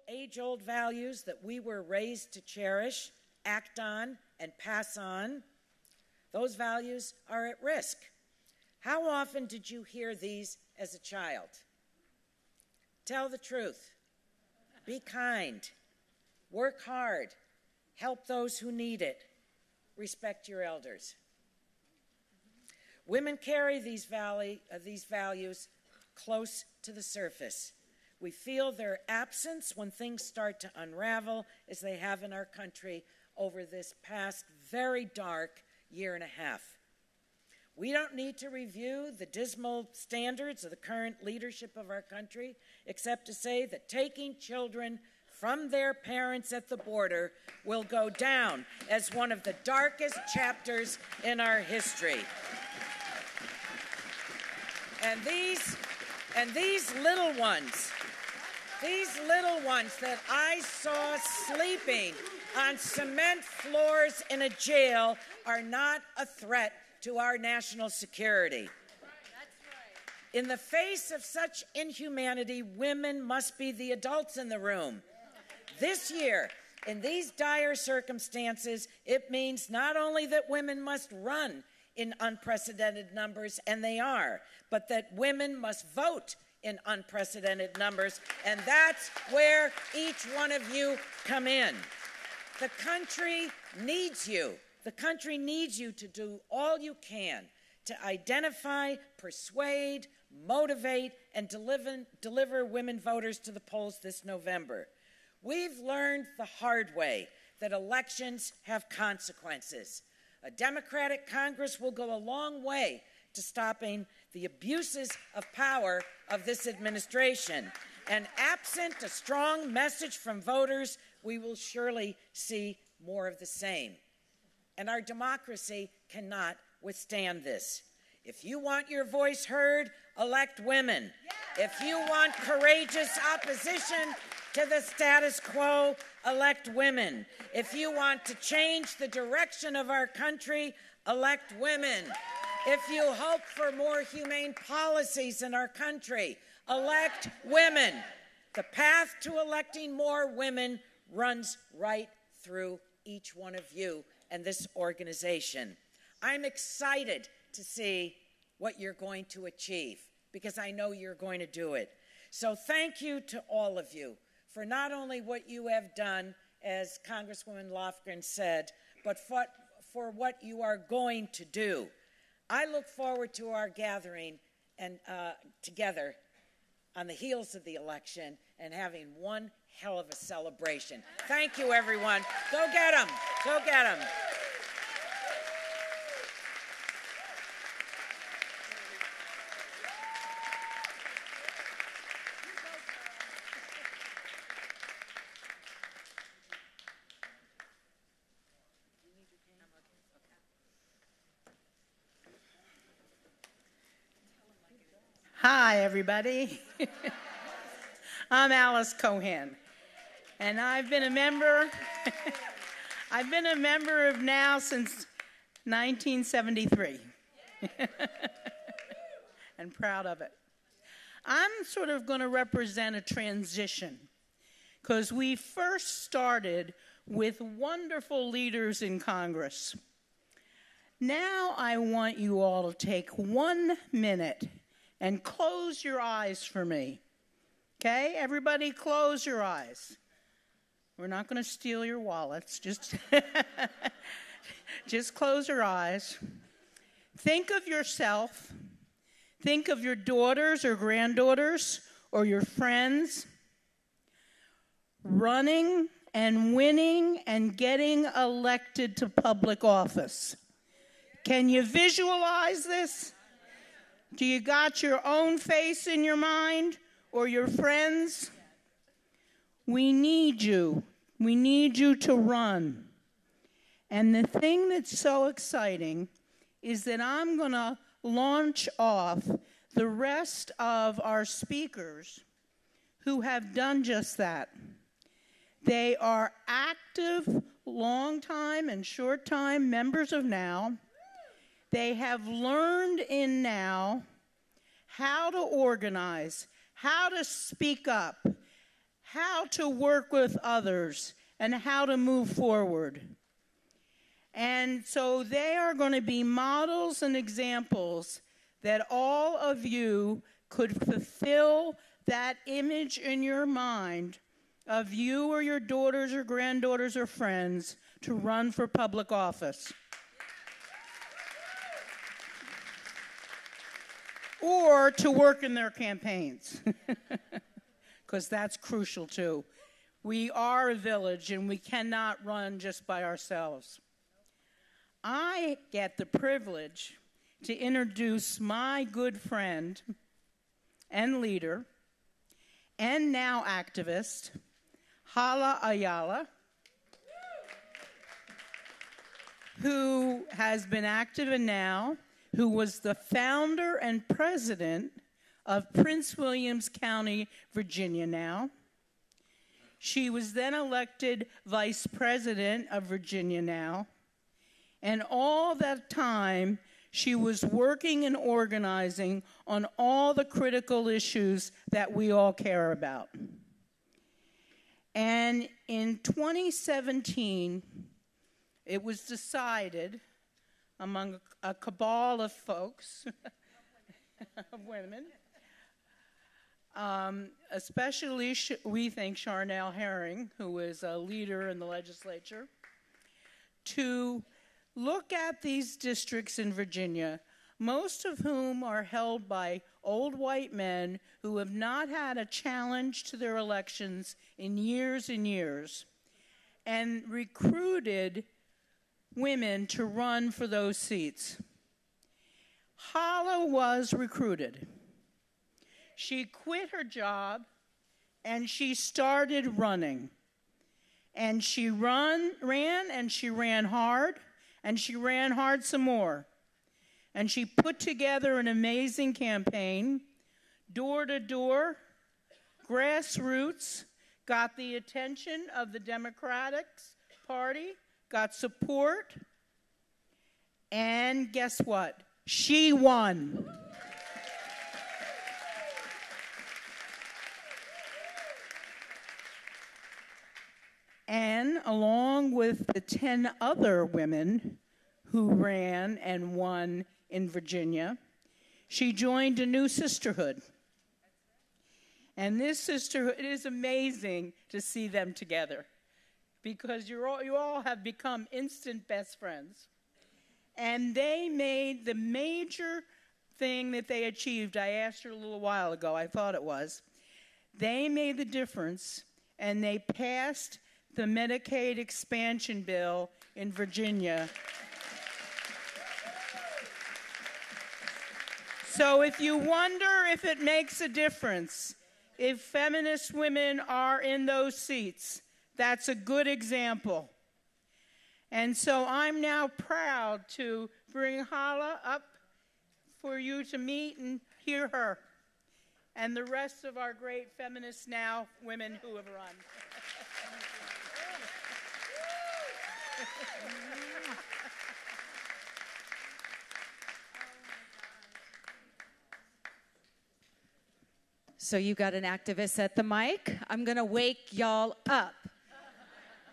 age-old values that we were raised to cherish, act on, and pass on, those values are at risk. How often did you hear these as a child? Tell the truth. Be kind. Work hard. Help those who need it. Respect your elders. Women carry these values close to the surface. We feel their absence when things start to unravel, as they have in our country over this past very dark year and a half. We don't need to review the dismal standards of the current leadership of our country, except to say that taking children from their parents at the border will go down as one of the darkest chapters in our history. And these little ones that I saw sleeping on cement floors in a jail are not a threat to our national security. In the face of such inhumanity, women must be the adults in the room. This year, in these dire circumstances, it means not only that women must run in unprecedented numbers, and they are, but that women must vote in unprecedented numbers, and that's where each one of you come in. The country needs you. The country needs you to do all you can to identify, persuade, motivate, and deliver women voters to the polls this November. We've learned the hard way that elections have consequences. A Democratic Congress will go a long way to stopping the abuses of power of this administration. And absent a strong message from voters, we will surely see more of the same. And our democracy cannot withstand this. If you want your voice heard, elect women. If you want courageous opposition to the status quo, elect women. If you want to change the direction of our country, elect women. If you hope for more humane policies in our country, elect women. The path to electing more women runs right through each one of you and this organization. I'm excited to see what you're going to achieve, because I know you're going to do it. So thank you to all of you for not only what you have done, as Congresswoman Lofgren said, but for what you are going to do. I look forward to our gathering and together on the heels of the election and having one hell of a celebration. Thank you, everyone. Go get them. Go get them. Hi, everybody. I'm Alice Cohen, and I've been a member of NOW since 1973, and proud of it. I'm sort of going to represent a transition, because we first started with wonderful leaders in Congress. Now I want you all to take 1 minute and close your eyes for me. Okay? Everybody close your eyes. We're not going to steal your wallets. Just close your eyes. Think of yourself. Think of your daughters or granddaughters or your friends running and winning and getting elected to public office. Can you visualize this? Do you got your own face in your mind or your friends? We need you. We need you to run. And the thing that's so exciting is that I'm going to launch off the rest of our speakers who have done just that. They are active, long-time and short-time members of NOW. They have learned in NOW how to organize, how to speak up, how to work with others, and how to move forward. And so they are going to be models and examples that all of you could fulfill that image in your mind of you or your daughters or granddaughters or friends to run for public office. Or to work in their campaigns, because that's crucial too. We are a village and we cannot run just by ourselves. I get the privilege to introduce my good friend and leader and now activist, Hala Ayala, who has been active in now, who was the founder and president of Prince William County, Virginia now. She was then elected vice president of Virginia now. And all that time, she was working and organizing on all the critical issues that we all care about. And in 2017, it was decided among a cabal of folks, of women, especially we think Charnel Herring, who is a leader in the legislature, to look at these districts in Virginia, most of whom are held by old white men who have not had a challenge to their elections in years and years, and recruited women to run for those seats. Hala was recruited. She quit her job and she started running. And she ran and she ran hard. And she ran hard some more. And she put together an amazing campaign, door to door, grassroots, got the attention of the Democratic Party, got support, and guess what? She won. And along with the 10 other women who ran and won in Virginia, she joined a new sisterhood. And this sisterhood, it is amazing to see them together because you all have become instant best friends. And they made the major thing that they achieved, I asked her a little while ago, I thought it was, they made the difference and they passed the Medicaid expansion bill in Virginia. So if you wonder if it makes a difference, if feminist women are in those seats, that's a good example. And so I'm now proud to bring Hala up for you to meet and hear her, and the rest of our great feminists now, women who have run. So you got an activist at the mic. I'm going to wake y'all up.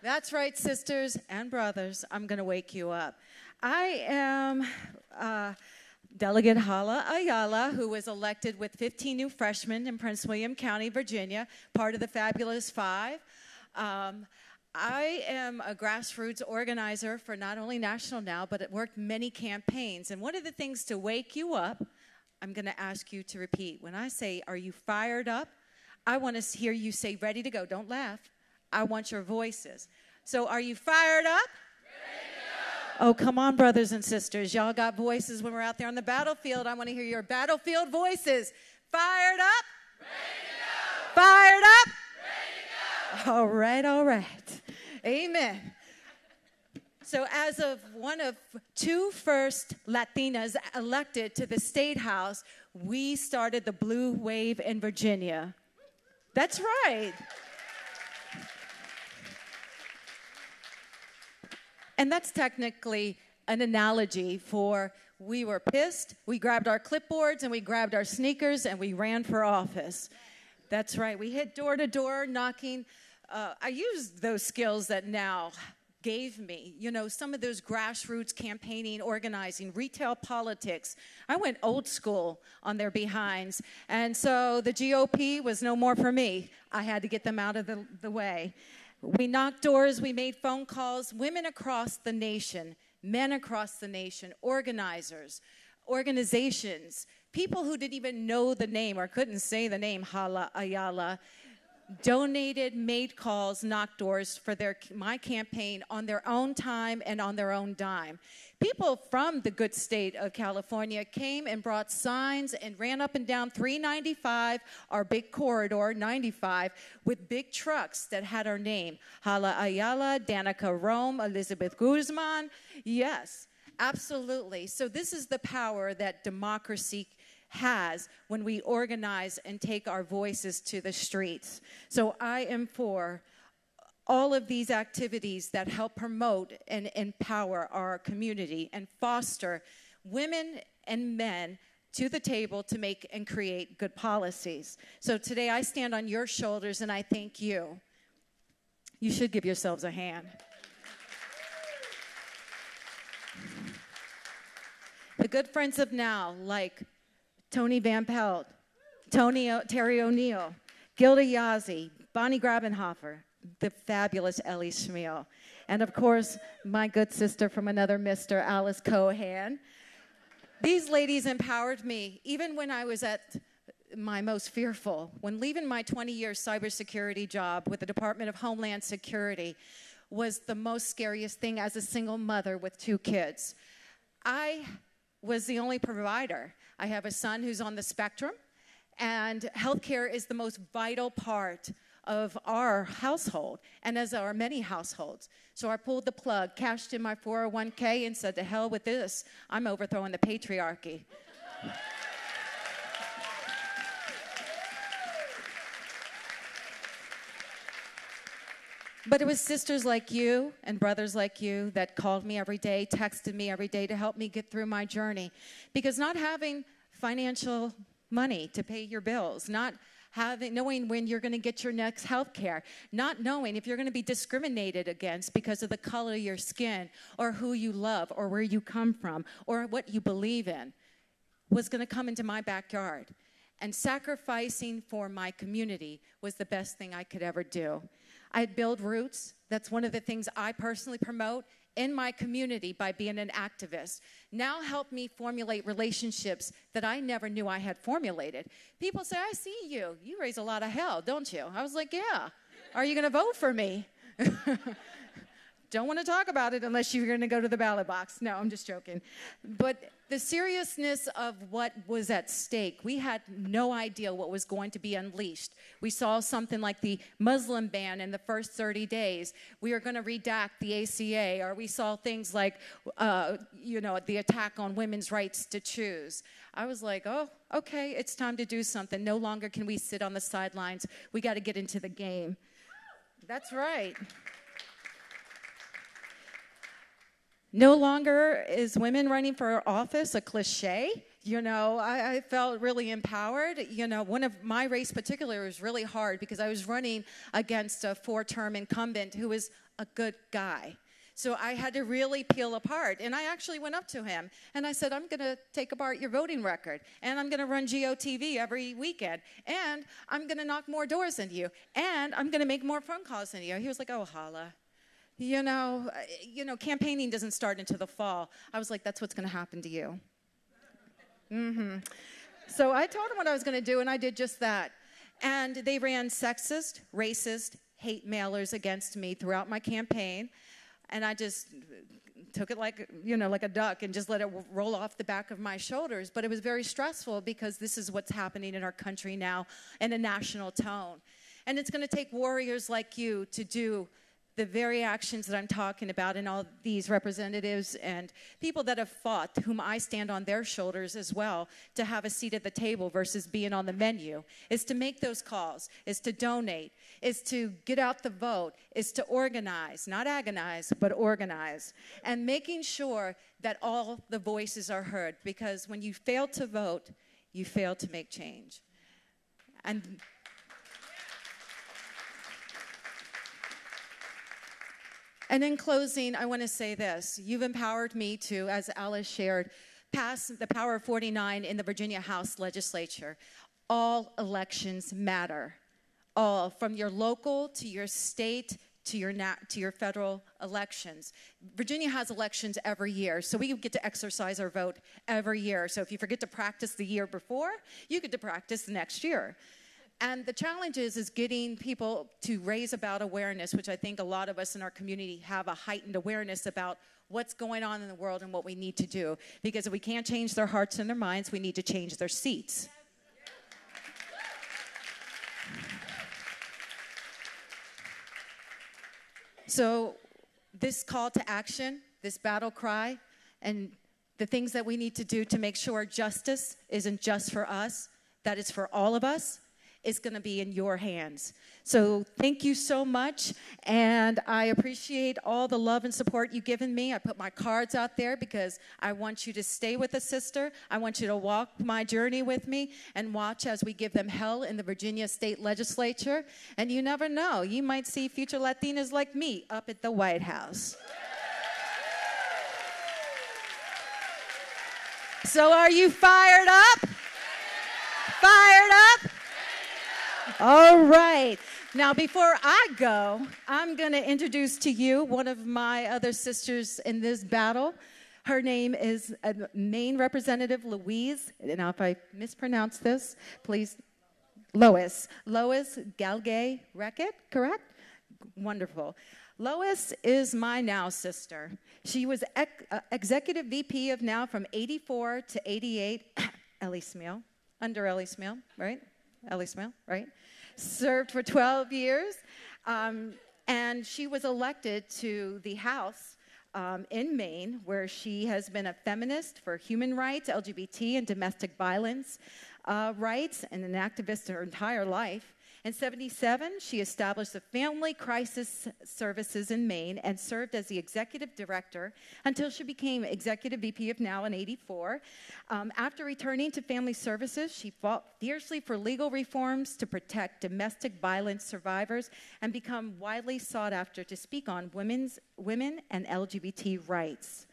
That's right, sisters and brothers. I'm going to wake you up. I am Delegate Hala Ayala, who was elected with 15 new freshmen in Prince William County, Virginia, part of the Fabulous Five. I am a grassroots organizer for not only National Now, but it worked many campaigns. And one of the things to wake you up, I'm going to ask you to repeat. When I say, are you fired up? I want to hear you say, ready to go. Don't laugh. I want your voices. So are you fired up? Ready to go. Oh, come on, brothers and sisters. Y'all got voices when we're out there on the battlefield. I want to hear your battlefield voices. Fired up? Ready to go. Fired up? Ready to go. All right, all right. Amen. So as of one of two first Latinas elected to the State House, we started the Blue Wave in Virginia. That's right. And that's technically an analogy for we were pissed, we grabbed our clipboards and we grabbed our sneakers and we ran for office. That's right. We hit door to door knocking. I used those skills that now gave me, some of those grassroots campaigning, organizing, retail politics. I went old school on their behinds. And so the GOP was no more for me. I had to get them out of the way. We knocked doors, we made phone calls, women across the nation, men across the nation, organizers, organizations, people who didn't even know the name or couldn't say the name Hala Ayala, donated, made calls, knocked doors for my campaign on their own time and on their own dime. People from the good state of California came and brought signs and ran up and down 395, our big corridor, 95, with big trucks that had our name. Hala Ayala, Danica Rome, Elizabeth Guzman. Yes, absolutely. So this is the power that democracy has when we organize and take our voices to the streets. So I am for all of these activities that help promote and empower our community and foster women and men to the table to make and create good policies. So today I stand on your shoulders and I thank you. You should give yourselves a hand. The good friends of now, like Tony Van Pelt, Terry O'Neill, Gilda Yazzie, Bonnie Grabenhofer, the fabulous Ellie Schmiel, and of course, my good sister from another Mr., Alice Cohan. These ladies empowered me even when I was at my most fearful. When leaving my 20-year cybersecurity job with the Department of Homeland Security was the most scariest thing as a single mother with 2 kids. I was the only provider. I have a son who's on the spectrum, and healthcare is the most vital part of our household, and as are many households. So I pulled the plug, cashed in my 401k, and said, to hell with this. I'm overthrowing the patriarchy. But it was sisters like you and brothers like you that called me every day, texted me every day to help me get through my journey. Because not having financial money to pay your bills, not knowing when you're going to get your next health care, not knowing if you're going to be discriminated against because of the color of your skin or who you love or where you come from or what you believe in, was going to come into my backyard. And sacrificing for my community was the best thing I could ever do. I'd build roots. That's one of the things I personally promote in my community by being an activist. Now help me formulate relationships that I never knew I had formulated. People say, I see you. You raise a lot of hell, don't you? I was like, yeah. Are you going to vote for me? Don't want to talk about it unless you're going to go to the ballot box. No, I'm just joking. But the seriousness of what was at stake, we had no idea what was going to be unleashed. We saw something like the Muslim ban in the first 30 days. We are going to redact the ACA, or we saw things like, the attack on women's rights to choose. I was like, oh, okay, it's time to do something. No longer can we sit on the sidelines. We got to get into the game. That's right. No longer is women running for office a cliche. I felt really empowered. One of my race particular was really hard because I was running against a 4-term incumbent who was a good guy. So I had to really peel apart. And I actually went up to him and I said, I'm going to take apart your voting record. And I'm going to run GOTV every weekend. And I'm going to knock more doors than you. And I'm going to make more phone calls than you. He was like, oh, Hala. Campaigning doesn't start until the fall. I was like, that's what's going to happen to you. So I told him what I was going to do, and I did just that. And they ran sexist, racist, hate mailers against me throughout my campaign. And I just took it like a duck and just let it roll off the back of my shoulders. But it was very stressful because this is what's happening in our country now in a national tone. And it's going to take warriors like you to do the very actions that I'm talking about, and all these representatives and people that have fought, whom I stand on their shoulders as well, to have a seat at the table versus being on the menu, is to make those calls, is to donate, is to get out the vote, is to organize, not agonize, but organize, and making sure that all the voices are heard, because when you fail to vote, you fail to make change. And And in closing, I want to say this. You've empowered me to, as Alice shared, pass the Power of 49 in the Virginia House Legislature. All elections matter. All, from your local to your state to your federal elections. Virginia has elections every year, so we get to exercise our vote every year. So if you forget to practice the year before, you get to practice the next year. And the challenge is getting people to raise about awareness, which I think a lot of us in our community have a heightened awareness about what's going on in the world and what we need to do. Because if we can't change their hearts and their minds, we need to change their seats. So this call to action, this battle cry, and the things that we need to do to make sure justice isn't just for us, that it's for all of us, is going to be in your hands. So thank you so much, and I appreciate all the love and support you've given me. I put my cards out there because I want you to stay with a sister. I want you to walk my journey with me and watch as we give them hell in the Virginia State Legislature. And you never know, you might see future Latinas like me up at the White House. So are you fired up? Fired up? All right. Now, before I go, I'm going to introduce to you one of my other sisters in this battle. Her name is Maine Representative Louise. Now, if I mispronounce this, please, Lois. Lois Galgay-Reckitt, correct? Wonderful. Lois is my NOW sister. She was Executive VP of NOW from 84 to 88. Ellie Smale, under Ellie Smale, right? Ellie Smale, right? Served for 12 years, and she was elected to the House in Maine, where she has been a feminist for human rights, LGBT, and domestic violence rights, and an activist her entire life. In 1977, she established the Family Crisis Services in Maine and served as the executive director until she became executive VP of NOW in 1984. After returning to family services, she fought fiercely for legal reforms to protect domestic violence survivors and become widely sought after to speak on women and LGBT rights.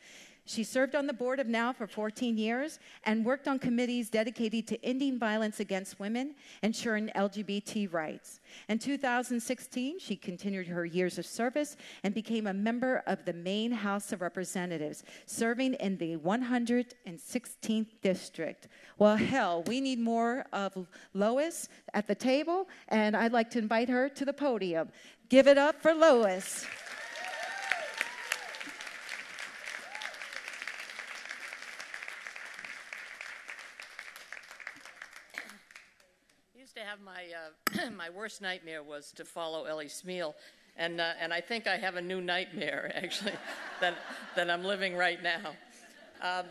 She served on the board of NOW for 14 years and worked on committees dedicated to ending violence against women, ensuring LGBT rights. In 2016, she continued her years of service and became a member of the Maine House of Representatives, serving in the 116th District. Well, hell, we need more of Lois at the table, and I'd like to invite her to the podium. Give it up for Lois. To have my worst nightmare was to follow Ellie Smale, and I think I have a new nightmare actually that I'm living right now.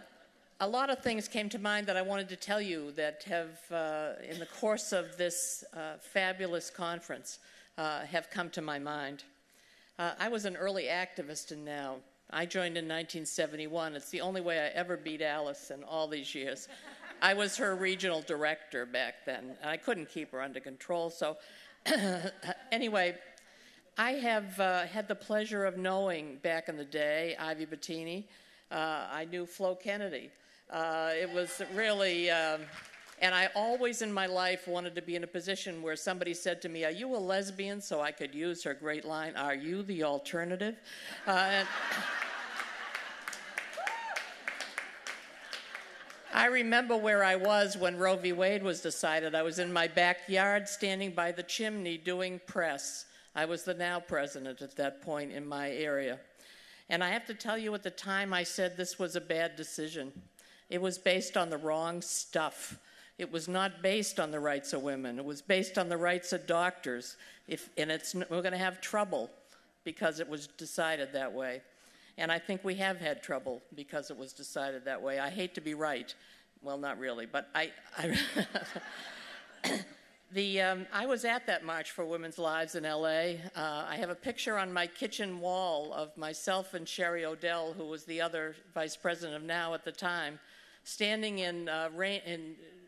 A lot of things came to mind that I wanted to tell you that have in the course of this fabulous conference have come to my mind. I was an early activist in NOW. I joined in 1971. It's the only way I ever beat Alice in all these years. I was her regional director back then, and I couldn't keep her under control. So anyway, I have had the pleasure of knowing back in the day Ivy Bettini. I knew Flo Kennedy. It was really, and I always in my life wanted to be in a position where somebody said to me, "Are you a lesbian?" So I could use her great line, "Are you the alternative?" I remember where I was when Roe v. Wade was decided. I was in my backyard standing by the chimney doing press. I was the NOW president at that point in my area. And I have to tell you, at the time I said this was a bad decision. It was based on the wrong stuff. It was not based on the rights of women. It was based on the rights of doctors. We're going to have trouble because it was decided that way. And I think we have had trouble because it was decided that way. I hate to be right. Well, not really, but I was at that March for Women's Lives in L.A. I have a picture on my kitchen wall of myself and Sherry Odell, who was the other vice president of NOW at the time, standing in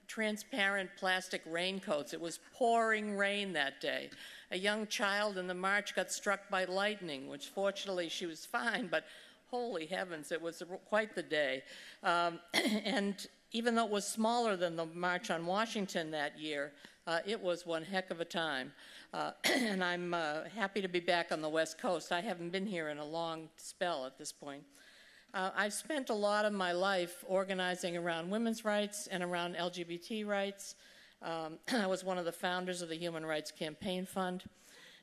transparent plastic raincoats. It was pouring rain that day. A young child in the march got struck by lightning, which fortunately she was fine, but holy heavens, it was quite the day. And even though it was smaller than the March on Washington that year, it was one heck of a time. And I'm happy to be back on the West Coast. I haven't been here in a long spell at this point. I've spent a lot of my life organizing around women's rights and around LGBT rights. I was one of the founders of the Human Rights Campaign Fund,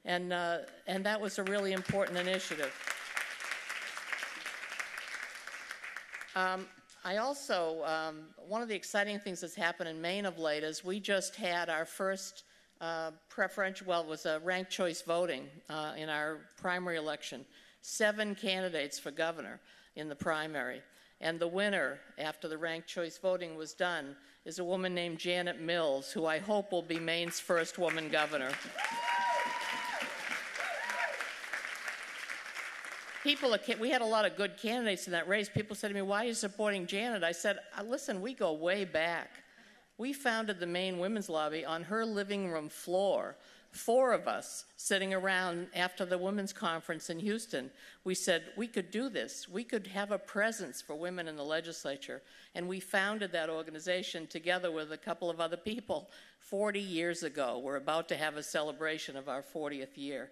and that was a really important initiative. I also, one of the exciting things that's happened in Maine of late is we just had our first preferential, well, it was a ranked choice voting in our primary election. 7 candidates for governor in the primary. And the winner, after the ranked choice voting was done, is a woman named Janet Mills, who I hope will be Maine's first woman governor. We had a lot of good candidates in that race. People said to me, why are you supporting Janet? I said, listen, we go way back. We founded the Maine Women's Lobby on her living room floor. 4 of us sitting around after the women's conference in Houston. We said, we could do this. We could have a presence for women in the legislature. And we founded that organization together with a couple of other people 40 years ago. We're about to have a celebration of our 40th year.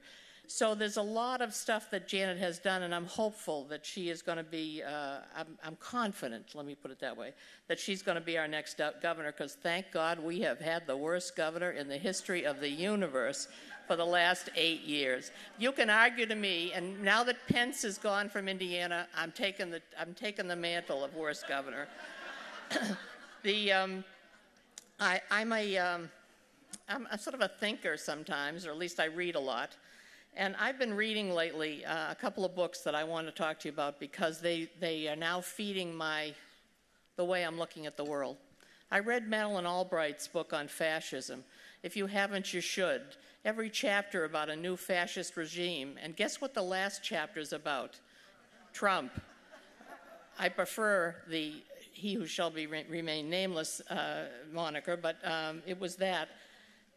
So there's a lot of stuff that Janet has done, and I'm hopeful that she is going to be, I'm confident, let me put it that way, that she's going to be our next governor, because thank God we have had the worst governor in the history of the universe for the last 8 years. You can argue to me, and now that Pence is gone from Indiana, I'm taking the mantle of worst governor. I'm a sort of a thinker sometimes, or at least I read a lot. And I've been reading lately a couple of books that I want to talk to you about because they are now feeding the way I'm looking at the world. I read Madeleine Albright's book on fascism. If you haven't, you should. Every chapter about a new fascist regime. And guess what the last chapter is about? Trump. I prefer the he who shall remain nameless moniker, but it was that.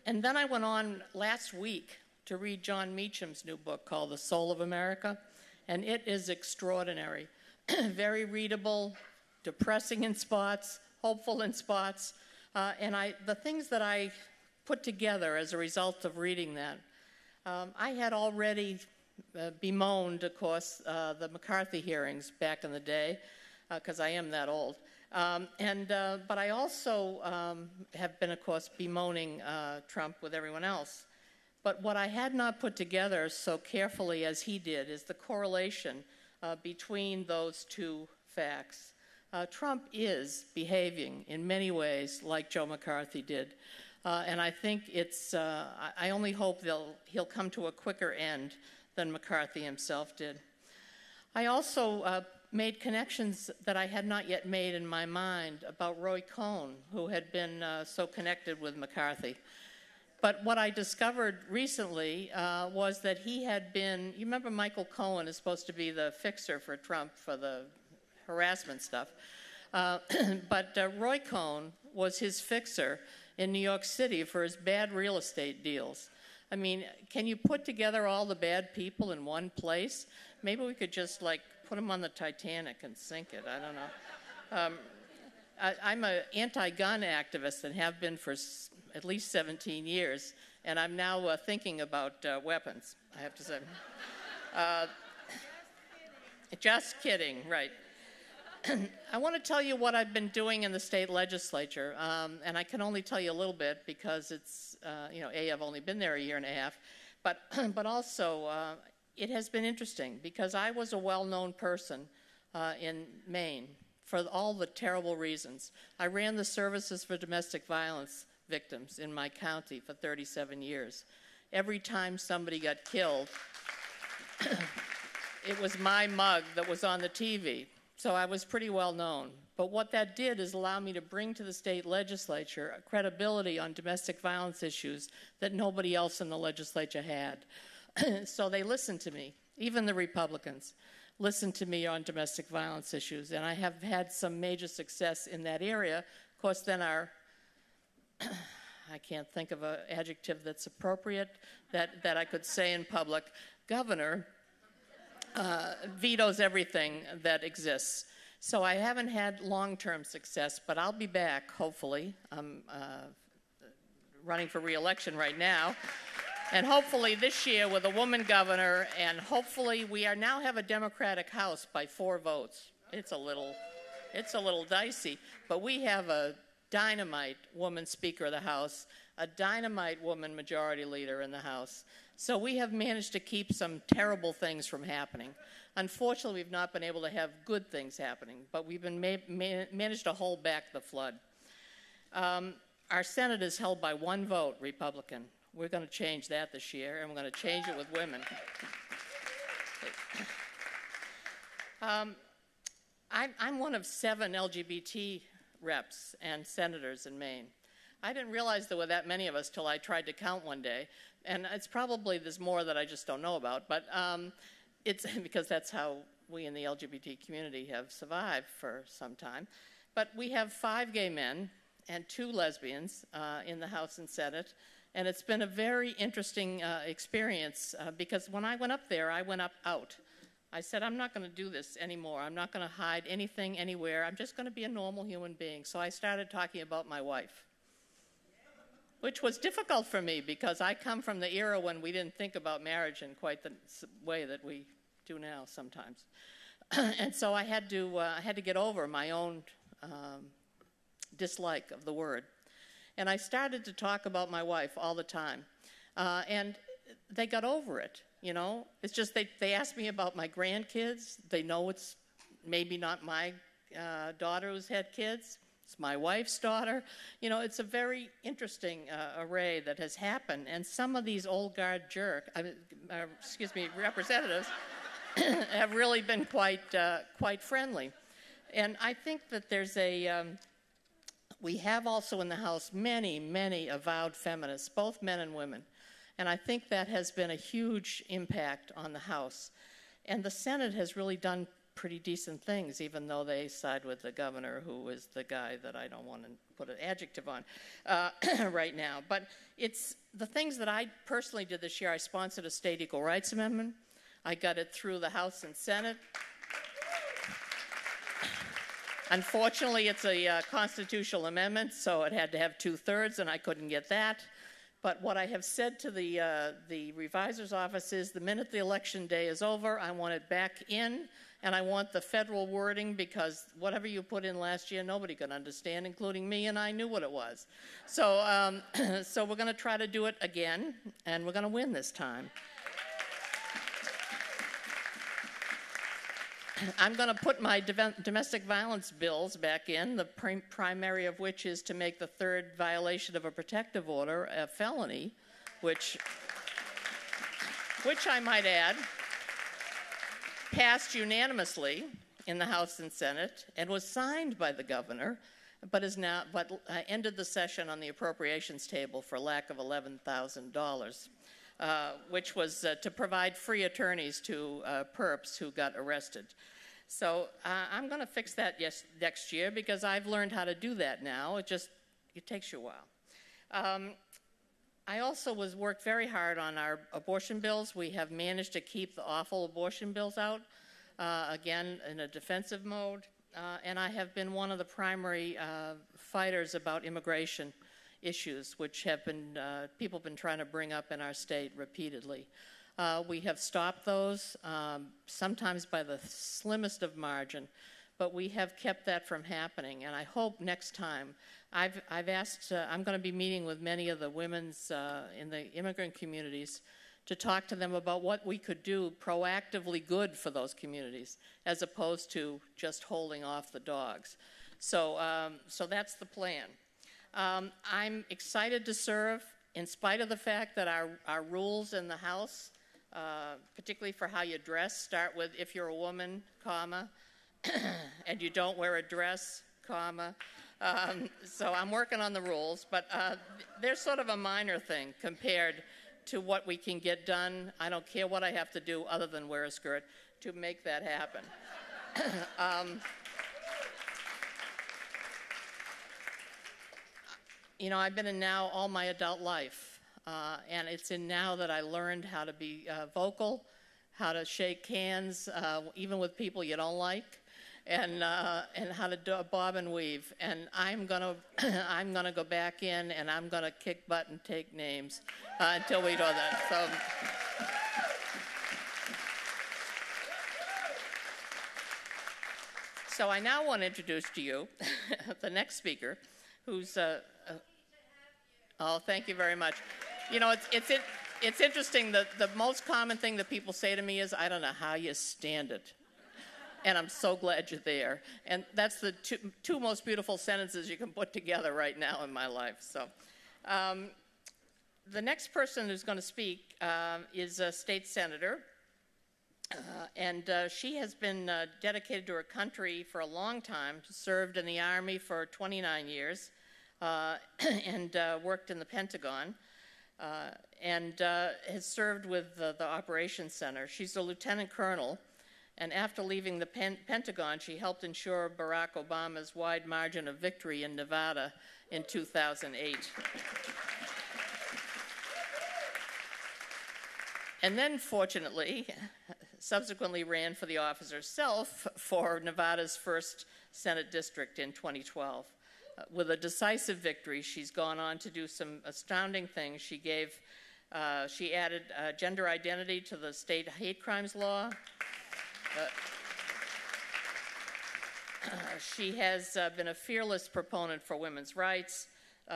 And then I went on last week to read John Meacham's new book called The Soul of America, and it is extraordinary. Very readable, depressing in spots, hopeful in spots, and the things that I put together as a result of reading that, I had already bemoaned, of course, the McCarthy hearings back in the day, because I am that old. But I also have been, of course, bemoaning Trump with everyone else. But what I had not put together so carefully as he did is the correlation between those two facts. Trump is behaving in many ways like Joe McCarthy did. And I think I only hope he'll come to a quicker end than McCarthy himself did. I also made connections that I had not yet made in my mind about Roy Cohn, who had been so connected with McCarthy. But what I discovered recently was that he had been, you remember Michael Cohen is supposed to be the fixer for Trump for the harassment stuff. But Roy Cohn was his fixer in New York City for his bad real estate deals. I mean, can you put together all the bad people in one place? Maybe we could just put them on the Titanic and sink it. I don't know. I'm an anti-gun activist and have been for at least 17 years, and I'm now thinking about weapons, I have to say. Just kidding, right. I want to tell you what I've been doing in the state legislature, and I can only tell you a little bit because it's, I've only been there a year and a half, but also it has been interesting because I was a well-known person in Maine for all the terrible reasons. I ran the services for domestic violence victims in my county for 37 years. Every time somebody got killed, it was my mug that was on the TV. So I was pretty well known. But what that did is allow me to bring to the state legislature a credibility on domestic violence issues that nobody else in the legislature had. So they listened to me, even the Republicans listened to me on domestic violence issues. And I have had some major success in that area. Of course, then our I can't think of an adjective that's appropriate that I could say in public. Governor vetoes everything that exists. So I haven't had long-term success, but I'll be back, hopefully. I'm running for re-election right now. And hopefully this year with a woman governor, and hopefully we are now have a Democratic House by 4 votes. It's a little dicey, but we have a dynamite woman Speaker of the House, a dynamite woman Majority Leader in the House. So we have managed to keep some terrible things from happening. Unfortunately, we've not been able to have good things happening, but we've been managed to hold back the flood. Our Senate is held by 1 vote Republican. We're going to change that this year, and we're going to change it with women. I'm one of 7 LGBT reps and senators in Maine. I didn't realize there were that many of us till I tried to count one day, and it's probably there's more that I just don't know about, but it's because that's how we in the LGBT community have survived for some time. But we have 5 gay men and 2 lesbians in the House and Senate, and it's been a very interesting experience because when I went up there, I went out. I said, I'm not going to do this anymore. I'm not going to hide anything anywhere. I'm just going to be a normal human being. So I started talking about my wife, which was difficult for me because I come from the era when we didn't think about marriage in quite the way that we do now sometimes. And so I had to get over my own dislike of the word. And I started to talk about my wife all the time. And they got over it, you know. It's just they asked me about my grandkids. They know it's maybe not my daughter who's had kids. It's my wife's daughter. You know, it's a very interesting array that has happened. And some of these old guard representatives have really been quite friendly. And I think that there's we have also in the House many avowed feminists, both men and women. And I think that has been a huge impact on the House. And the Senate has really done pretty decent things, even though they side with the governor, who is the guy that I don't want to put an adjective on right now. But it's the things that I personally did this year. I sponsored a state equal rights amendment. I got it through the House and Senate. Unfortunately, it's a constitutional amendment, so it had to have 2/3, and I couldn't get that. But what I have said to the revisor's office is the minute the election day is over, I want it back in, and I want the federal wording because whatever you put in last year, nobody could understand, including me, and I knew what it was. So, so we're going to try to do it again, and we're going to win this time. I'm going to put my domestic violence bills back in, the primary of which is to make the 3rd violation of a protective order a felony, which I might add, passed unanimously in the House and Senate and was signed by the governor, but ended the session on the appropriations table for lack of $11,000. Which was to provide free attorneys to perps who got arrested. So I'm going to fix that next year because I've learned how to do that now. It takes you a while. I also worked very hard on our abortion bills. We have managed to keep the awful abortion bills out, again, in a defensive mode. And I have been one of the primary fighters about immigration issues, which have been people have been trying to bring up in our state repeatedly. We have stopped those, sometimes by the slimmest of margin, but we have kept that from happening. And I hope next time, I've asked, I'm going to be meeting with many of the women's in the immigrant communities to talk to them about what we could do proactively good for those communities, as opposed to just holding off the dogs. So, so that's the plan. I'm excited to serve, in spite of the fact that our rules in the House, particularly for how you dress, start with if you're a woman, comma, and you don't wear a dress, comma. So I'm working on the rules, but they're sort of a minor thing compared to what we can get done. I don't care what I have to do other than wear a skirt to make that happen. you know, I've been in now all my adult life, and it's in now that I learned how to be vocal, how to shake hands, even with people you don't like, and how to do a bob and weave. And I'm gonna go back in, and I'm gonna kick butt and take names until we do that. So I now want to introduce to you the next speaker, who's oh, thank you very much. You know, it's interesting. The most common thing that people say to me is, "I don't know how you stand it," and I'm so glad you're there. And that's the two most beautiful sentences you can put together right now in my life. So, the next person who's going to speak is a state senator. And she has been dedicated to her country for a long time, served in the Army for 29 years, and worked in the Pentagon, and has served with the Operations Center. She's a lieutenant colonel, and after leaving the Pentagon, she helped ensure Barack Obama's wide margin of victory in Nevada in 2008. And then, fortunately, subsequently ran for the office herself for Nevada's 1st Senate District in 2012. With a decisive victory, she's gone on to do some astounding things. She added gender identity to the state hate crimes law. She has been a fearless proponent for women's rights,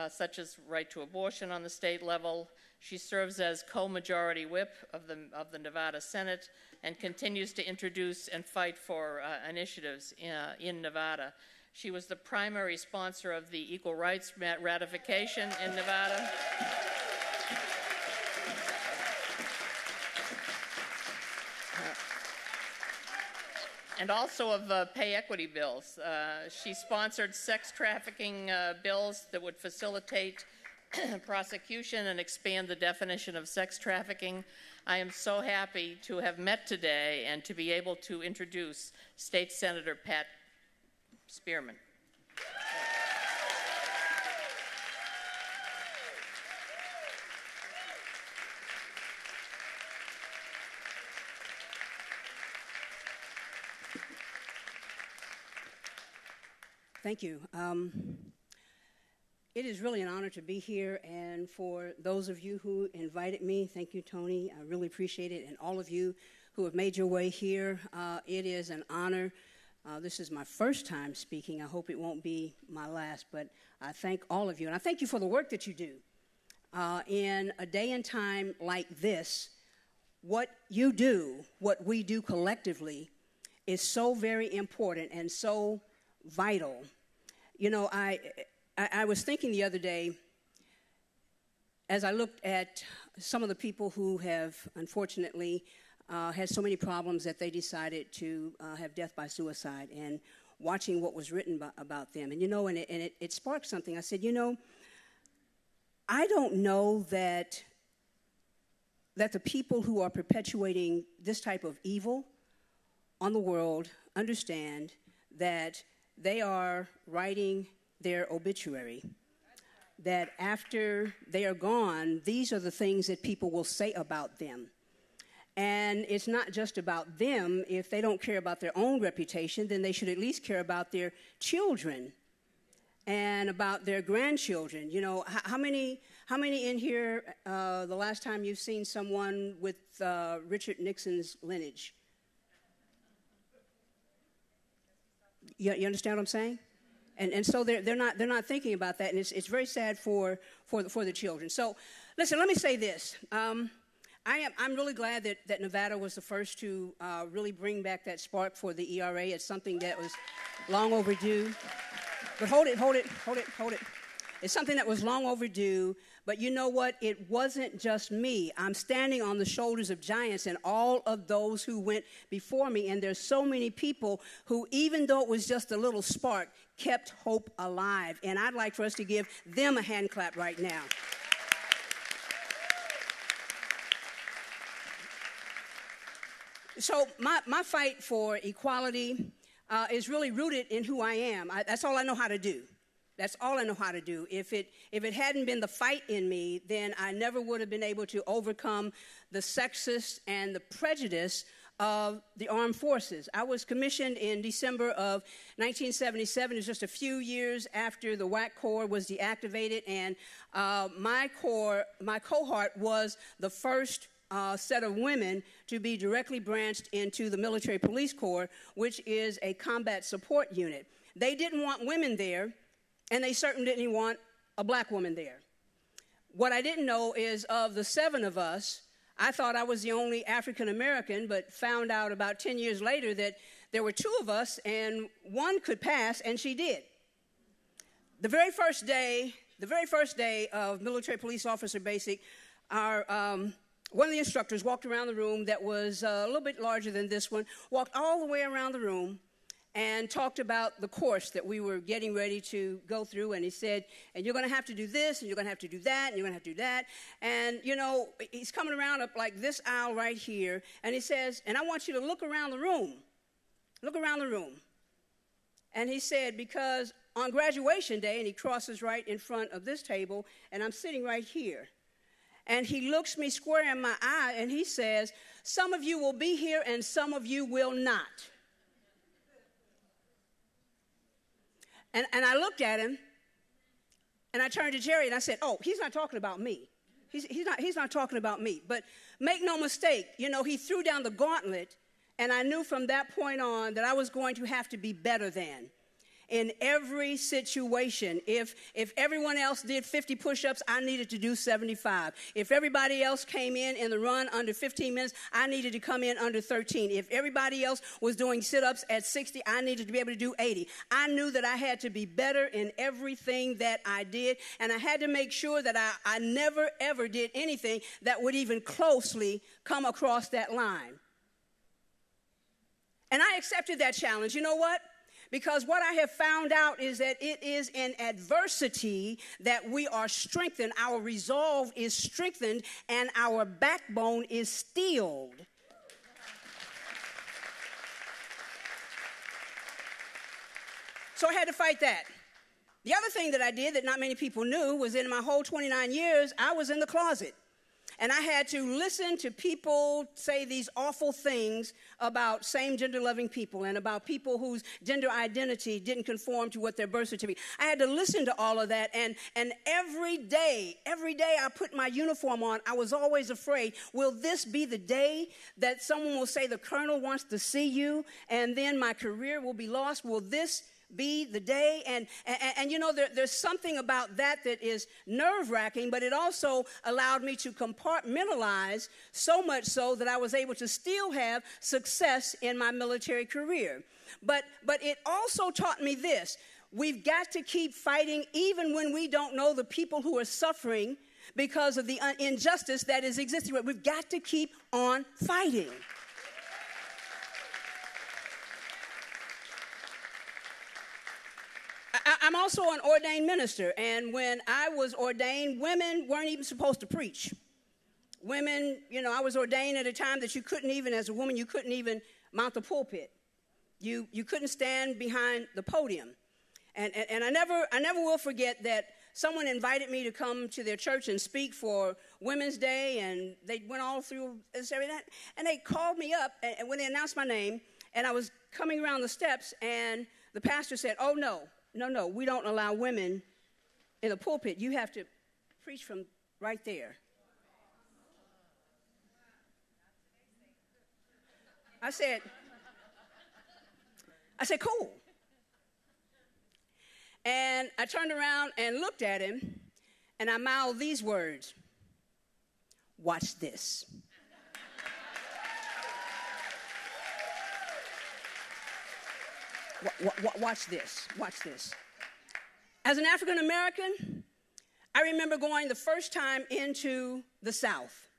such as right to abortion on the state level. She serves as co-majority whip of the Nevada Senate and continues to introduce and fight for initiatives in Nevada. She was the primary sponsor of the equal rights ratification in Nevada. And also of pay equity bills. She sponsored sex trafficking bills that would facilitate prosecution and expand the definition of sex trafficking. I am so happy to have met today and to be able to introduce State Senator Pat Spearman. Thank you. It is really an honor to be here, and for those of you who invited me, thank you, Tony. I really appreciate it, and all of you who have made your way here, it is an honor. This is my first time speaking. I hope it won't be my last, but I thank all of you, and I thank you for the work that you do. In a day and time like this, what you do, what we do collectively, is so very important and so vital. You know, I was thinking the other day, as I looked at some of the people who have, unfortunately, had so many problems that they decided to have death by suicide, and watching what was written about them. And, you know, it sparked something. I said, you know, I don't know that the people who are perpetuating this type of evil on the world understand that they are writing their obituary, that after they are gone, these are the things that people will say about them. And it's not just about them. If they don't care about their own reputation, then they should at least care about their children and about their grandchildren. You know, how many in here, the last time you've seen someone with Richard Nixon's lineage? You understand what I'm saying? And so they're not thinking about that, and it's very sad for the children. So, listen, let me say this. I'm really glad that Nevada was the first to really bring back that spark for the ERA. It's something that was long overdue. But hold it. It's something that was long overdue. But you know what? It wasn't just me. I'm standing on the shoulders of giants and all of those who went before me. And there's so many people who, even though it was just a little spark, kept hope alive. And I'd like for us to give them a hand clap right now. So my fight for equality is really rooted in who I am. That's all I know how to do. That's all I know how to do. If it hadn't been the fight in me, then I never would have been able to overcome the sexist and the prejudice of the armed forces. I was commissioned in December of 1977. It was just a few years after the WAC Corps was deactivated, and my cohort was the first set of women to be directly branched into the Military Police Corps, which is a combat support unit. They didn't want women there, and they certainly didn't want a black woman there. What I didn't know is, of the 7 of us, I thought I was the only African American, but found out about 10 years later that there were 2 of us, and one could pass, and she did. The very first day of Military Police Officer Basic, our one of the instructors walked around the room that was a little bit larger than this one, walked all the way around the room, and talked about the course that we were getting ready to go through. And he said, and you're going to have to do this, and you're going to have to do that, and you're going to have to do that. And, you know, he's coming around up like this aisle right here, and he says, and I want you to look around the room. Look around the room. And he said, because on graduation day, and he crosses right in front of this table, and I'm sitting right here. And he looks me square in my eye, and he says, some of you will be here, and some of you will not. And I looked at him, and I turned to Jerry, and I said, oh, he's not talking about me. He's not talking about me. But make no mistake, you know, he threw down the gauntlet, and I knew from that point on that I was going to have to be better than. In every situation, if everyone else did 50 push-ups, I needed to do 75. If everybody else came in the run under 15 minutes, I needed to come in under 13. If everybody else was doing sit-ups at 60, I needed to be able to do 80. I knew that I had to be better in everything that I did, and I had to make sure that I never, ever did anything that would even closely come across that line. And I accepted that challenge. You know what? Because what I have found out is that it is in adversity that we are strengthened, our resolve is strengthened, and our backbone is steeled. So I had to fight that. The other thing that I did that not many people knew was in my whole 29 years, I was in the closet. And I had to listen to people say these awful things about same-gender loving people and about people whose gender identity didn't conform to what their birth certificate. I had to listen to all of that, and every day I put my uniform on, I was always afraid, will this be the day that someone will say the colonel wants to see you, and then my career will be lost? Will this be the day? And you know, there's something about that is nerve-wracking, but it also allowed me to compartmentalize so much so that I was able to still have success in my military career. But it also taught me this: we've got to keep fighting even when we don't know the people who are suffering because of the injustice that is existing. We've got to keep on fighting. I'm also an ordained minister, and when I was ordained, women weren't even supposed to preach. Women, you know, I was ordained at a time that you couldn't even, as a woman, you couldn't even mount the pulpit. You couldn't stand behind the podium. And I never will forget that someone invited me to come to their church and speak for Women's Day, and they went all through this, everything, and they called me up, and when they announced my name, and I was coming around the steps, and the pastor said, oh, no, we don't allow women in the pulpit. You have to preach from right there. I said, cool. And I turned around and looked at him, and I mouthed these words: watch this. Watch this. Watch this. As an African American, I remember going the first time into the South.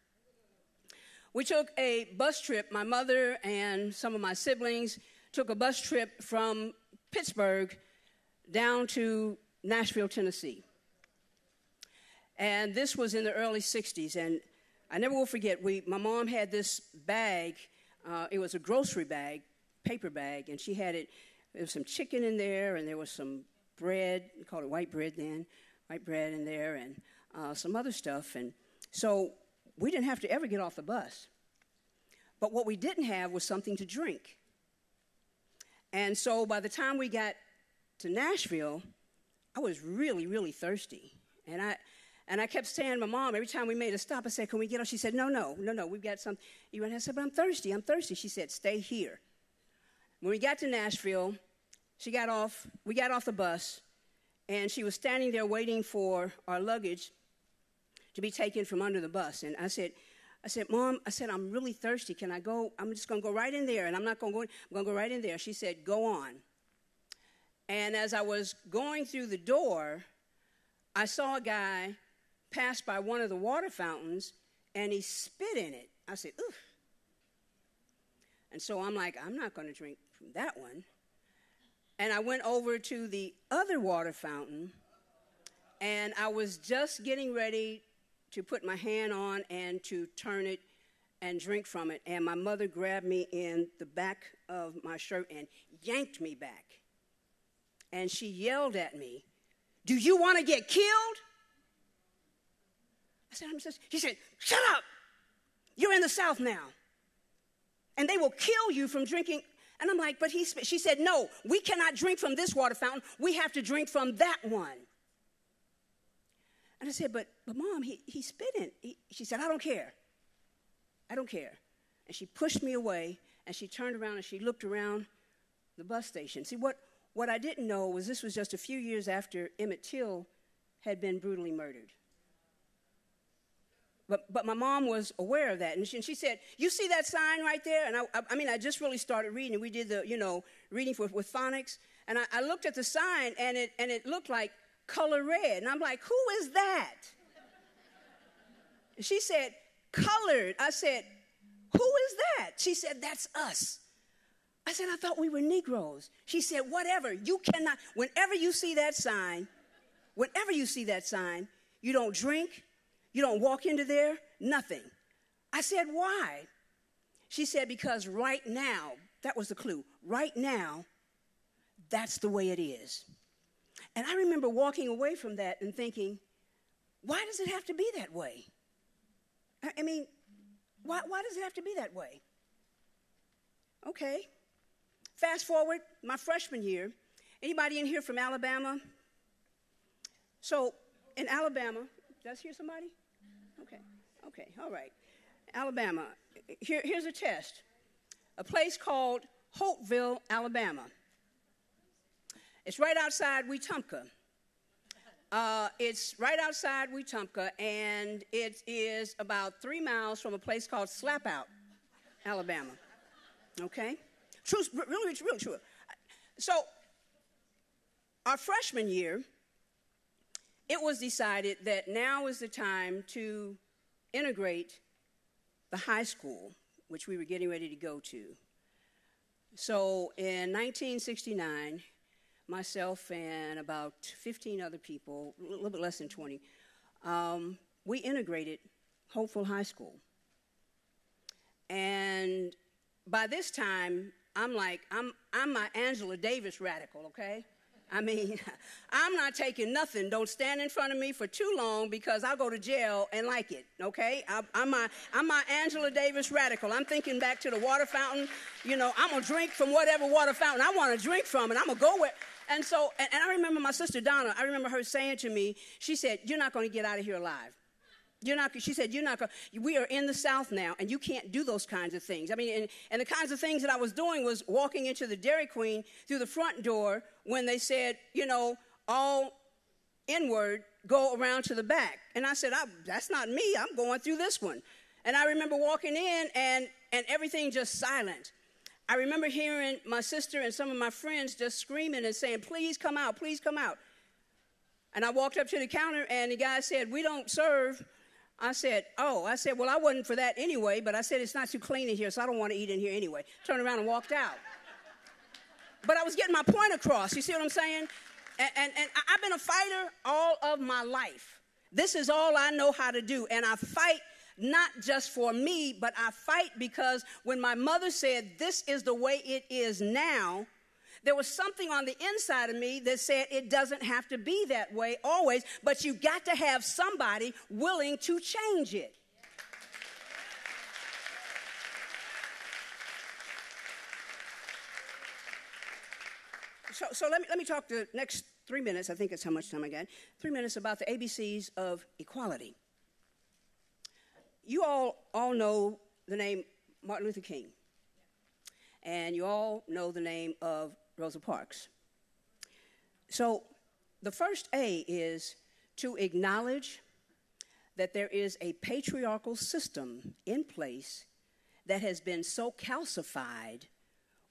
We took a bus trip. My mother and some of my siblings took a bus trip from Pittsburgh down to Nashville, Tennessee. And this was in the early 60s. And I never will forget, my mom had this bag. It was a grocery bag, paper bag, and she had it. There was some chicken in there, and there was some bread. We called it white bread then. White bread in there and some other stuff. And so we didn't have to ever get off the bus. But what we didn't have was something to drink. And so by the time we got to Nashville, I was really, really thirsty. And I kept saying to my mom, every time we made a stop, I said, can we get off? She said, no, we've got something. I said, but I'm thirsty. She said, stay here. When we got to Nashville, we got off the bus, and she was standing there waiting for our luggage to be taken from under the bus. And I said, Mom, I'm really thirsty. Can I go? I'm just going to go right in there, and I'm not going to go. I'm going to go right in there. She said, go on. And as I was going through the door, I saw a guy pass by one of the water fountains, and he spit in it. I said, oof. And so I'm like, I'm not going to drink from that one. And I went over to the other water fountain, and I was just getting ready to put my hand on and to turn it and drink from it. And my mother grabbed me in the back of my shirt and yanked me back. And she yelled at me, do you want to get killed? I said, she said, shut up. You're in the South now. And they will kill you from drinking. And I'm like, but she said, no, we cannot drink from this water fountain. We have to drink from that one. And I said, but Mom, he spit in. She said, I don't care. I don't care. And she pushed me away, and she turned around and she looked around the bus station. See, what I didn't know was this was just a few years after Emmett Till had been brutally murdered. But my mom was aware of that. And she said, you see that sign right there? And I just really started reading. We did the, reading with phonics. And I looked at the sign, and it looked like color red. And I'm like, who is that? She said, colored. I said, who is that? She said, that's us. I said, I thought we were Negroes. She said, whatever. You cannot, whenever you see that sign, you don't drink, you don't walk into there, nothing. I said, why? She said, because right now, that was the clue, right now, that's the way it is. And I remember walking away from that and thinking, why does it have to be that way? I mean, why does it have to be that way? Okay. Fast forward, my freshman year. Anybody in here from Alabama? So, in Alabama, did I hear somebody? Okay, all right. Alabama, here's a test. A place called Hopeville, Alabama. It's right outside Wetumpka. It's right outside Wetumpka, and it is about 3 miles from a place called Slapout, Alabama. Okay? True, really true. So, our freshman year, it was decided that now is the time to integrate the high school, which we were getting ready to go to. So, in 1969, myself and about 15 other people, a little bit less than 20, we integrated Hopeville High School. And by this time, I'm my Angela Davis radical, okay? I mean, I'm not taking nothing. Don't stand in front of me for too long because I'll go to jail and like it, okay? I'm my Angela Davis radical. I'm thinking back to the water fountain. I'm going to drink from whatever water fountain I want to drink from, and I'm going to go where. And so, and I remember my sister Donna, I remember her saying to me, she said, you're not going to get out of here alive. She said, you're not going to, we are in the South now, and you can't do those kinds of things. I mean, and the kinds of things that I was doing was walking into the Dairy Queen through the front door when they said, all inward, go around to the back. And I said, that's not me. I'm going through this one. And I remember walking in, and everything just silent. I remember hearing my sister and some of my friends just screaming and saying, please come out, please come out. And I walked up to the counter, and the guy said, we don't serve. I said, well, I wasn't for that anyway, but I said, it's not too clean in here, so I don't want to eat in here anyway. Turned around and walked out. But I was getting my point across. You see what I'm saying? And I've been a fighter all of my life. This is all I know how to do. And I fight not just for me, but I fight because when my mother said, this is the way it is now, There was something on the inside of me that said it doesn't have to be that way always, but you got to have somebody willing to change it. So let me talk the next 3 minutes. I think that's how much time I got. 3 minutes about the ABCs of equality. You all know the name Martin Luther King. And you all know the name of Rosa Parks. So the first A is to acknowledge that there is a patriarchal system in place that has been so calcified,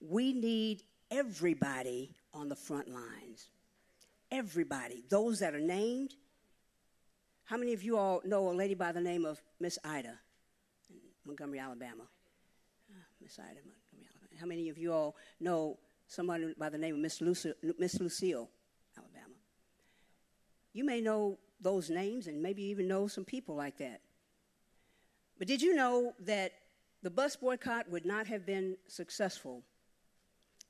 we need everybody on the front lines. Everybody. Those that are named. How many of you all know a lady by the name of Miss Ida in Montgomery, Alabama? Miss Ida, Montgomery, Alabama. How many of you all know someone by the name of Miss Lucille, Alabama? You may know those names and maybe even know some people like that. But did you know that the bus boycott would not have been successful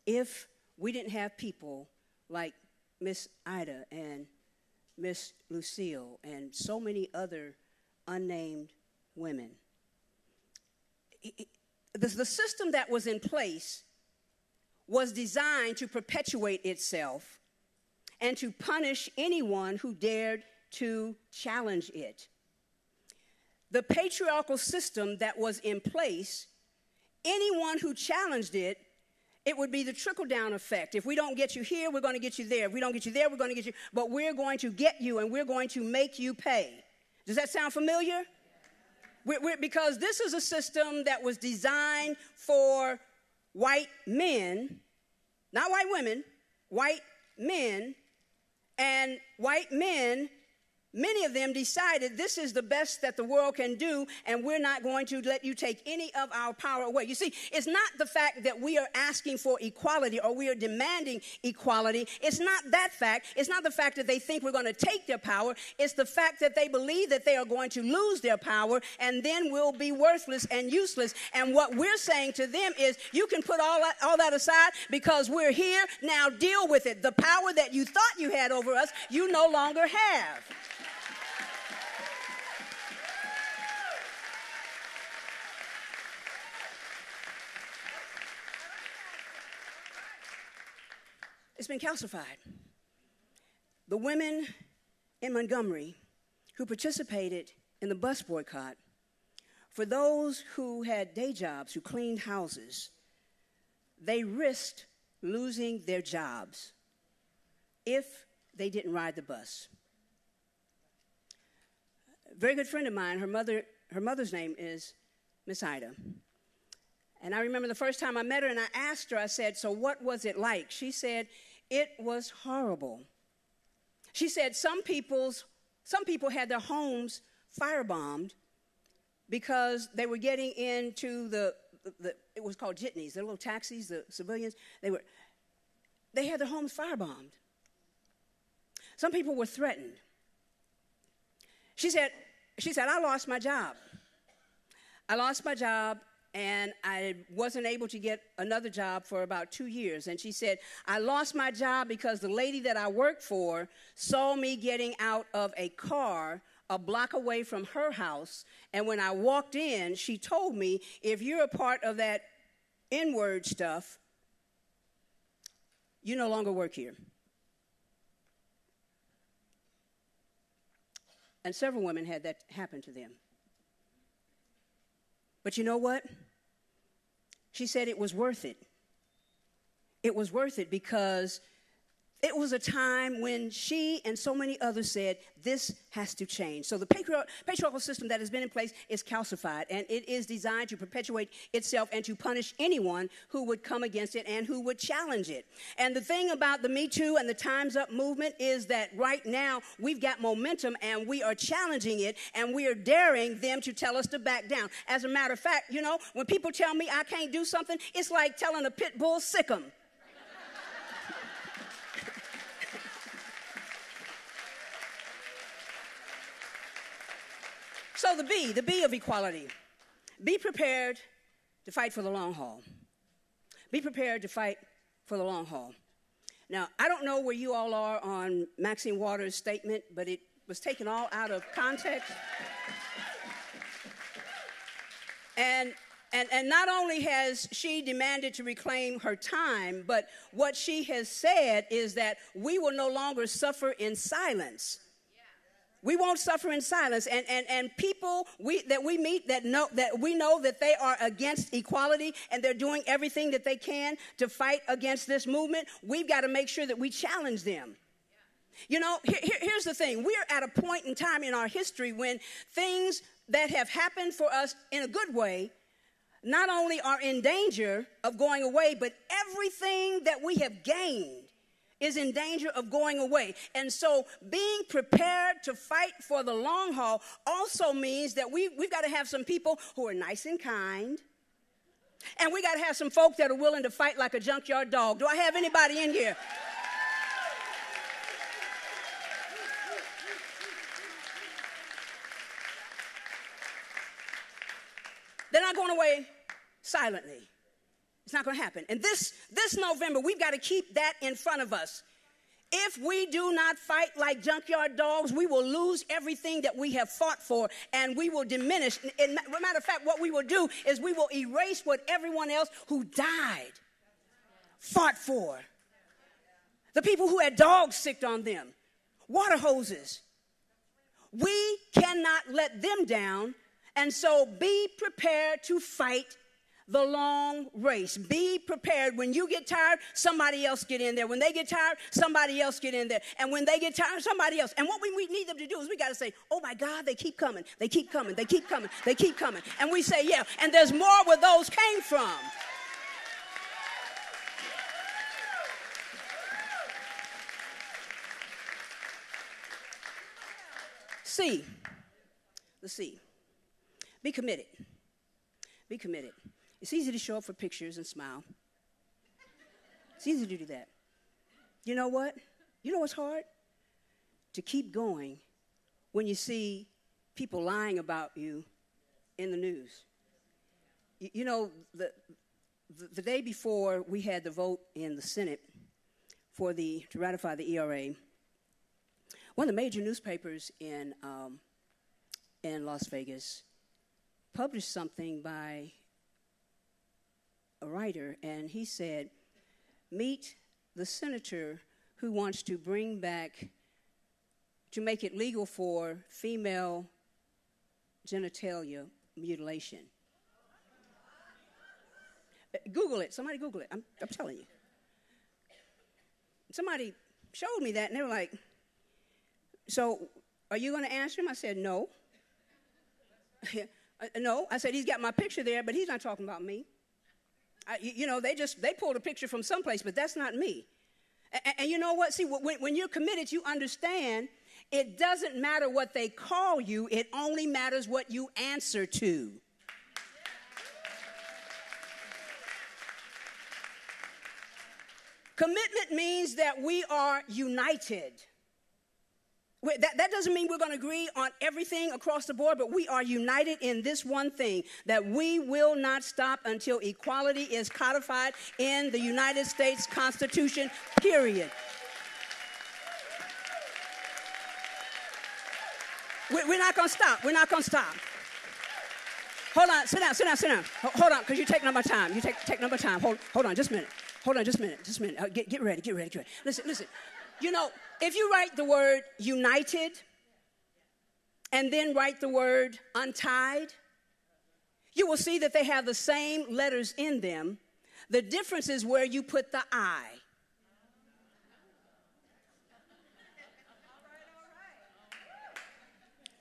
if we didn't have people like Miss Ida and Miss Lucille and so many other unnamed women? The system that was in place was designed to perpetuate itself and to punish anyone who dared to challenge it. The patriarchal system that was in place, anyone who challenged it, it would be the trickle-down effect. If we don't get you here, we're going to get you there. If we don't get you there, we're going to get you. But we're going to get you, and we're going to make you pay. Does that sound familiar? Because this is a system that was designed for white men, not white women, white men, and white men, many of them decided this is the best that the world can do, and we're not going to let you take any of our power away. You see, it's not the fact that we are asking for equality or we are demanding equality. It's not that fact. It's not the fact that they think we're going to take their power. It's the fact that they believe that they are going to lose their power and then we'll be worthless and useless. And what we're saying to them is, you can put all that aside because we're here. Now deal with it. The power that you thought you had over us, you no longer have. It's been calcified. The women in Montgomery who participated in the bus boycott, for those who had day jobs, who cleaned houses, they risked losing their jobs if they didn't ride the bus. A very good friend of mine, her mother's name is Miss Ida. And I remember the first time I met her and I asked her, I said, so what was it like? She said, it was horrible. She said some people had their homes firebombed because they were getting into it was called jitneys, the little taxis, the civilians. They had their homes firebombed. Some people were threatened. She said, I lost my job. And I wasn't able to get another job for about 2 years. And she said, I lost my job because the lady that I worked for saw me getting out of a car a block away from her house. And when I walked in, she told me, if you're a part of that N-word stuff, you no longer work here. And several women had that happen to them. But you know what? She said it was worth it. It was worth it because it was a time when she and so many others said, this has to change. So the patriarchal system that has been in place is calcified, and it is designed to perpetuate itself and to punish anyone who would come against it and who would challenge it. And the thing about the Me Too and the Time's Up movement is that right now we've got momentum and we are challenging it and we are daring them to tell us to back down. As a matter of fact, you know, when people tell me I can't do something, it's like telling a pit bull, sick 'em. So the B of equality. Be prepared to fight for the long haul. Be prepared to fight for the long haul. Now, I don't know where you all are on Maxine Waters' statement, but it was taken all out of context. And not only has she demanded to reclaim her time, but what she has said is that we will no longer suffer in silence. We won't suffer in silence. And people that we meet that we know that they are against equality and they're doing everything that they can to fight against this movement, we've got to make sure that we challenge them. You know, here's the thing. We're at a point in time in our history when things that have happened for us in a good way not only are in danger of going away, but everything that we have gained is in danger of going away. And so being prepared to fight for the long haul also means that we've got to have some people who are nice and kind. And we got to have some folks that are willing to fight like a junkyard dog. Do I have anybody in here? They're not going away silently. It's not going to happen. And this November, we've got to keep that in front of us. If we do not fight like junkyard dogs, we will lose everything that we have fought for, and we will diminish. As a matter of fact, what we will do is we will erase what everyone else who died fought for. The people who had dogs sicked on them, water hoses. We cannot let them down. And so be prepared to fight the long race. Be prepared. When you get tired, somebody else get in there. When they get tired, somebody else get in there. And when they get tired, somebody else. And what we need them to do is we got to say, oh my God, they keep coming. They keep coming. They keep coming. They keep coming. And we say, yeah. And there's more where those came from. C. The C. Be committed. Be committed. It's easy to show up for pictures and smile. It's easy to do that. You know what? You know what's hard? To keep going when you see people lying about you in the news. You know, the day before we had the vote in the Senate to ratify the ERA, one of the major newspapers in Las Vegas published something by a writer, and he said, meet the senator who wants to make it legal for female genitalia mutilation. Google it. Somebody Google it. I'm telling you. Somebody showed me that, and they were like, so are you going to answer him? I said, no. No. I said, he's got my picture there, but he's not talking about me. You know, they pulled a picture from someplace, but that's not me. And you know what? See, when you're committed, you understand it doesn't matter what they call you. It only matters what you answer to. Commitment means that we are united. That doesn't mean we're going to agree on everything across the board, but we are united in this one thing, that we will not stop until equality is codified in the United States Constitution, period. We're not going to stop. We're not going to stop. Hold on. Sit down. Hold on, because you're taking up my time. You take up my time. Hold on, just a minute. Just a minute. Get ready. Listen. You know, if you write the word united and then write the word untied, you will see that they have the same letters in them. The difference is where you put the I.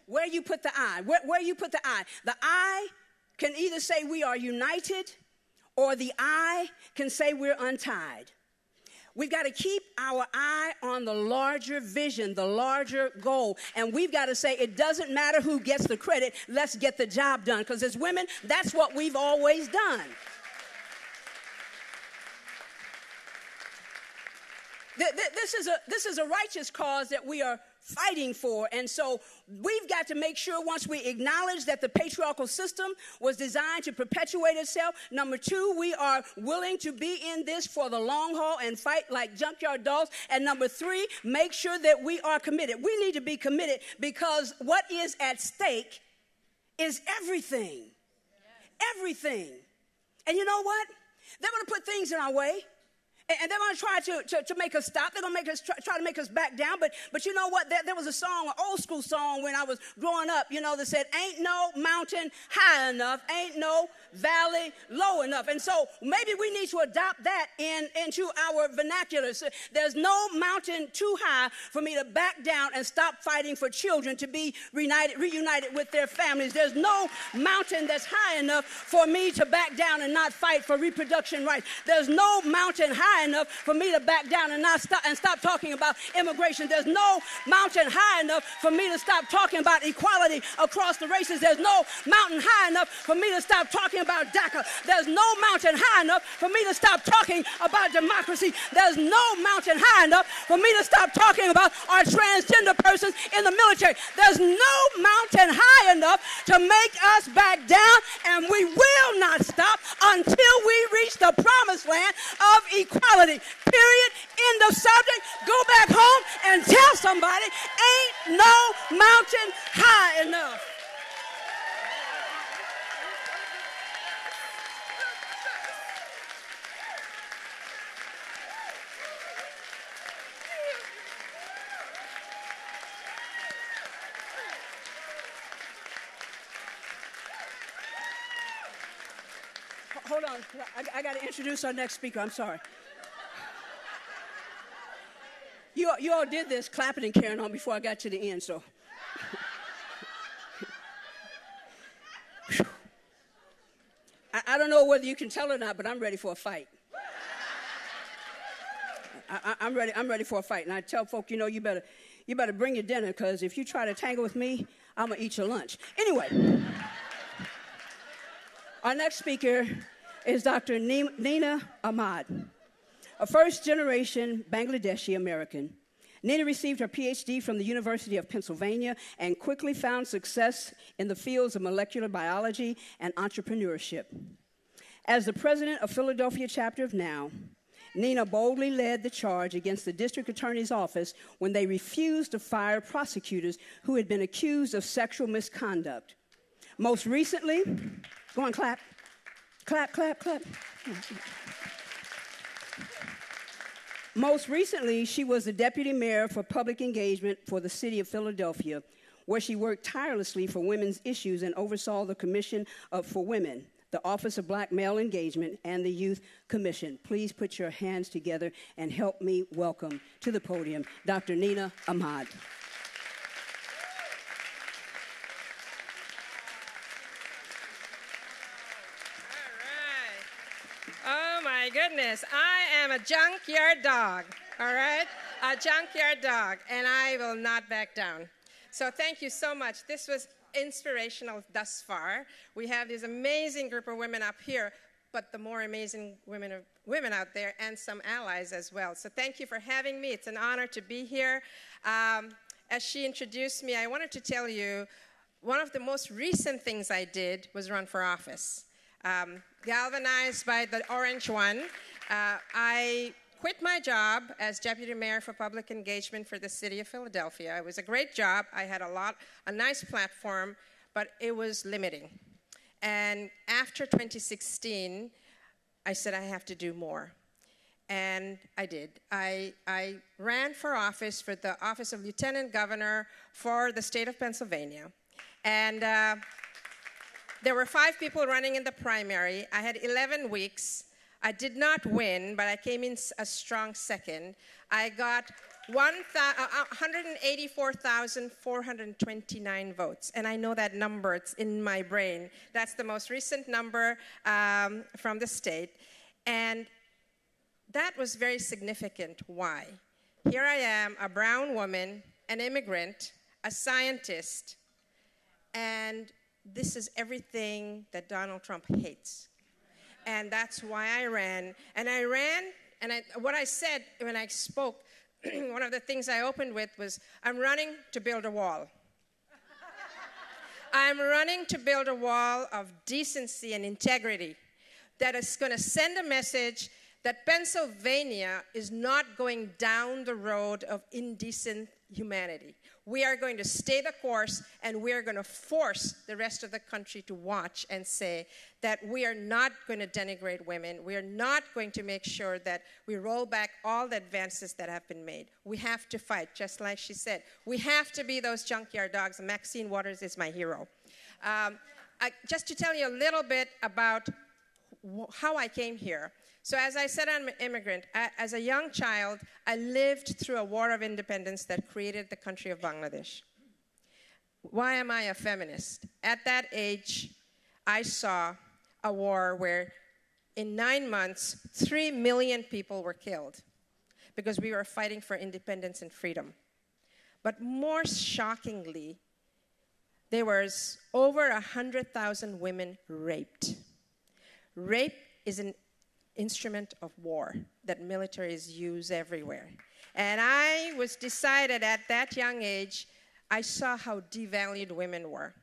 Where you put the I. Where you put the I. The I can either say we are united, or the I can say we're untied. We've got to keep our eye on the larger vision, the larger goal. And we've got to say it doesn't matter who gets the credit. Let's get the job done. Because as women, that's what we've always done. This is a righteous cause that we are fighting for. And so we've got to make sure once we acknowledge that the patriarchal system was designed to perpetuate itself. Number two, we are willing to be in this for the long haul and fight like junkyard dogs. And number three, make sure that we are committed. We need to be committed because what is at stake is everything. Everything. And you know what? They're going to put things in our way. And they're going to try to make us stop. They're going to make us try to make us back down. But you know what? There was a song, an old school song when I was growing up, you know, that said, ain't no mountain high enough, ain't no valley low enough. And so maybe we need to adopt that into our vernacular. So there's no mountain too high for me to back down and stop fighting for children to be reunited with their families. There's no mountain that's high enough for me to back down and not fight for reproduction rights. There's no mountain high enough for me to back down and not stop talking about immigration. There's no mountain high enough for me to stop talking about equality across the races. There's no mountain high enough for me to stop talking about DACA. There's no mountain high enough for me to stop talking about democracy. There's no mountain high enough for me to stop talking about our transgender persons in the military. There's no mountain high enough to make us back down, and we will not stop until we reach the promised land of equality. Period. End of subject. Go back home and tell somebody, ain't no mountain high enough. Hold on. I got to introduce our next speaker. I'm sorry. You all did this clapping and carrying on before I got to the end, so. I don't know whether you can tell or not, but I'm ready for a fight. I'm ready for a fight. And I tell folk, you know, you better bring your dinner, because if you try to tangle with me, I'm going to eat your lunch. Anyway, our next speaker is Dr. Nina Ahmad, a first-generation Bangladeshi American. Nina received her PhD from the University of Pennsylvania and quickly found success in the fields of molecular biology and entrepreneurship. As the president of Philadelphia chapter of NOW, Nina boldly led the charge against the district attorney's office when they refused to fire prosecutors who had been accused of sexual misconduct. Most recently, go on, clap. Clap, clap, clap. Most recently, she was the deputy mayor for public engagement for the city of Philadelphia, where she worked tirelessly for women's issues and oversaw the Commission for Women, the Office of Black Male Engagement, and the Youth Commission. Please put your hands together and help me welcome to the podium Dr. Nina Ahmad. Oh my goodness, I am a junkyard dog, all right? A junkyard dog, and I will not back down. So thank you so much. This was inspirational thus far. We have this amazing group of women up here, but the more amazing women out there, and some allies as well. So thank you for having me. It's an honor to be here. As she introduced me, I wanted to tell you one of the most recent things I did was run for office. Galvanized by the orange one, I quit my job as deputy mayor for public engagement for the city of Philadelphia. It was a great job. I had a nice platform, but it was limiting. And after 2016, I said I have to do more. And I did. I ran for office for the office of lieutenant governor for the state of Pennsylvania. And there were 5 people running in the primary. I had 11 weeks. I did not win, but I came in a strong second. I got 184,429 votes, and I know that number. It's in my brain. That's the most recent number from the state, and that was very significant. Why? Here I am, a brown woman, an immigrant, a scientist, and this is everything that Donald Trump hates. And that's why I ran. And I ran, and what I said when I spoke, one of the things I opened with was, I'm running to build a wall. I'm running to build a wall of decency and integrity that is going to send a message that Pennsylvania is not going down the road of indecent humanity. We are going to stay the course, and we are going to force the rest of the country to watch and say that we are not going to denigrate women. We are not going to make sure that we roll back all the advances that have been made. We have to fight, just like she said. We have to be those junkyard dogs, and Maxine Waters is my hero. Just to tell you a little bit about how I came here. So as I said, I'm an immigrant. As a young child, I lived through a war of independence that created the country of Bangladesh. Why am I a feminist? At that age, I saw a war where in 9 months, 3 million people were killed because we were fighting for independence and freedom. But more shockingly, there was over 100,000 women raped. Rape is an instrument of war that militaries use everywhere. And I was decided at that young age, I saw how devalued women were.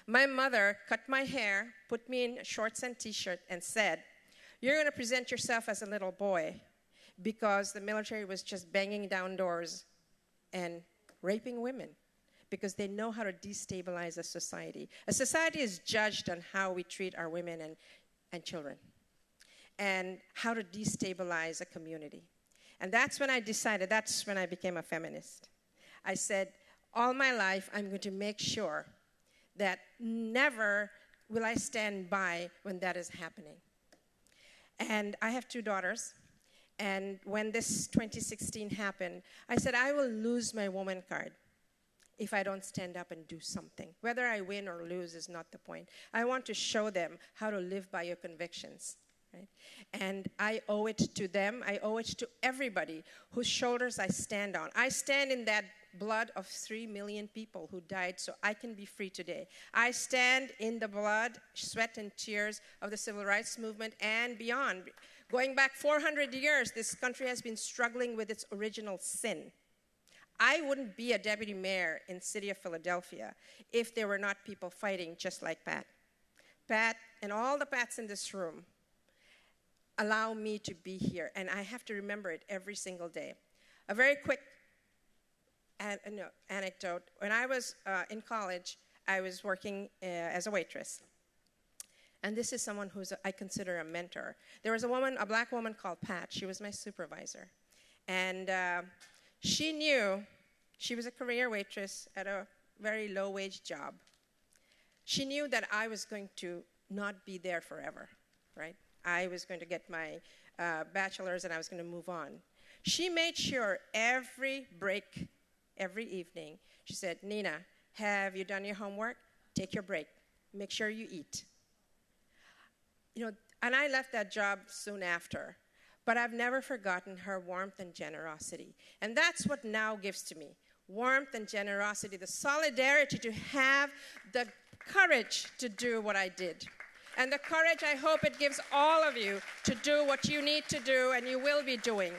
My mother cut my hair, put me in shorts and t-shirt, and said, you're going to present yourself as a little boy, because the military was just banging down doors and raping women, because they know how to destabilize a society. A society is judged on how we treat our women and children, and how to destabilize a community. And that's when I decided, that's when I became a feminist. I said, all my life, I'm going to make sure that never will I stand by when that is happening. And I have 2 daughters. And when this 2016 happened, I said, I will lose my woman card if I don't stand up and do something. Whether I win or lose is not the point. I want to show them how to live by your convictions. Right? And I owe it to them. I owe it to everybody whose shoulders I stand on. I stand in that blood of 3 million people who died so I can be free today. I stand in the blood, sweat, and tears of the civil rights movement and beyond. Going back 400 years, this country has been struggling with its original sin. I wouldn't be a deputy mayor in the city of Philadelphia if there were not people fighting just like Pat. Pat and all the Pats in this room allow me to be here, and I have to remember it every single day. A very quick anecdote. When I was in college, I was working as a waitress. And this is someone who I consider a mentor. There was a woman, a black woman called Pat. She was my supervisor. And she knew she was a career waitress at a very low-wage job. She knew that I was going to not be there forever, right? I was going to get my bachelor's and I was going to move on. She made sure every break, every evening, she said, Nina, have you done your homework? Take your break. Make sure you eat. You know, and I left that job soon after, but I've never forgotten her warmth and generosity. And that's what now gives to me, warmth and generosity, the solidarity to have the courage to do what I did. And the courage I hope it gives all of you to do what you need to do and you will be doing.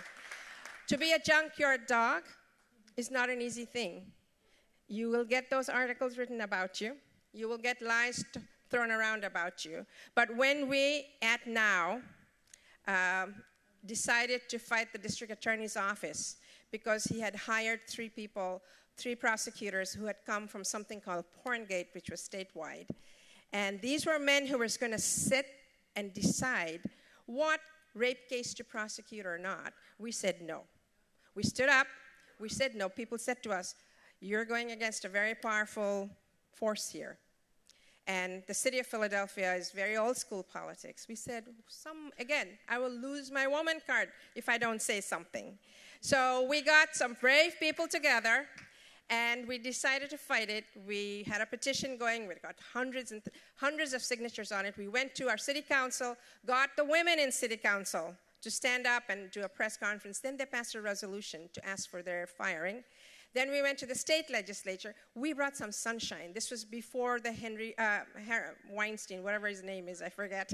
To be a junkyard dog is not an easy thing. You will get those articles written about you. You will get lies thrown around about you. But when we, at Now, decided to fight the district attorney's office because he had hired 3 people, 3 prosecutors who had come from something called Porngate, which was statewide. And these were men who were going to sit and decide what rape case to prosecute or not. We said no. We stood up. We said no. People said to us, you're going against a very powerful force here. And the city of Philadelphia is very old school politics. We said, again, I will lose my woman card if I don't say something. So we got some brave people together, and we decided to fight it. We had a petition going. We got hundreds and hundreds of signatures on it. We went to our city council, got the women in city council to stand up and do a press conference. Then they passed a resolution to ask for their firing. Then we went to the state legislature. We brought some sunshine. This was before the Weinstein, whatever his name is, I forget,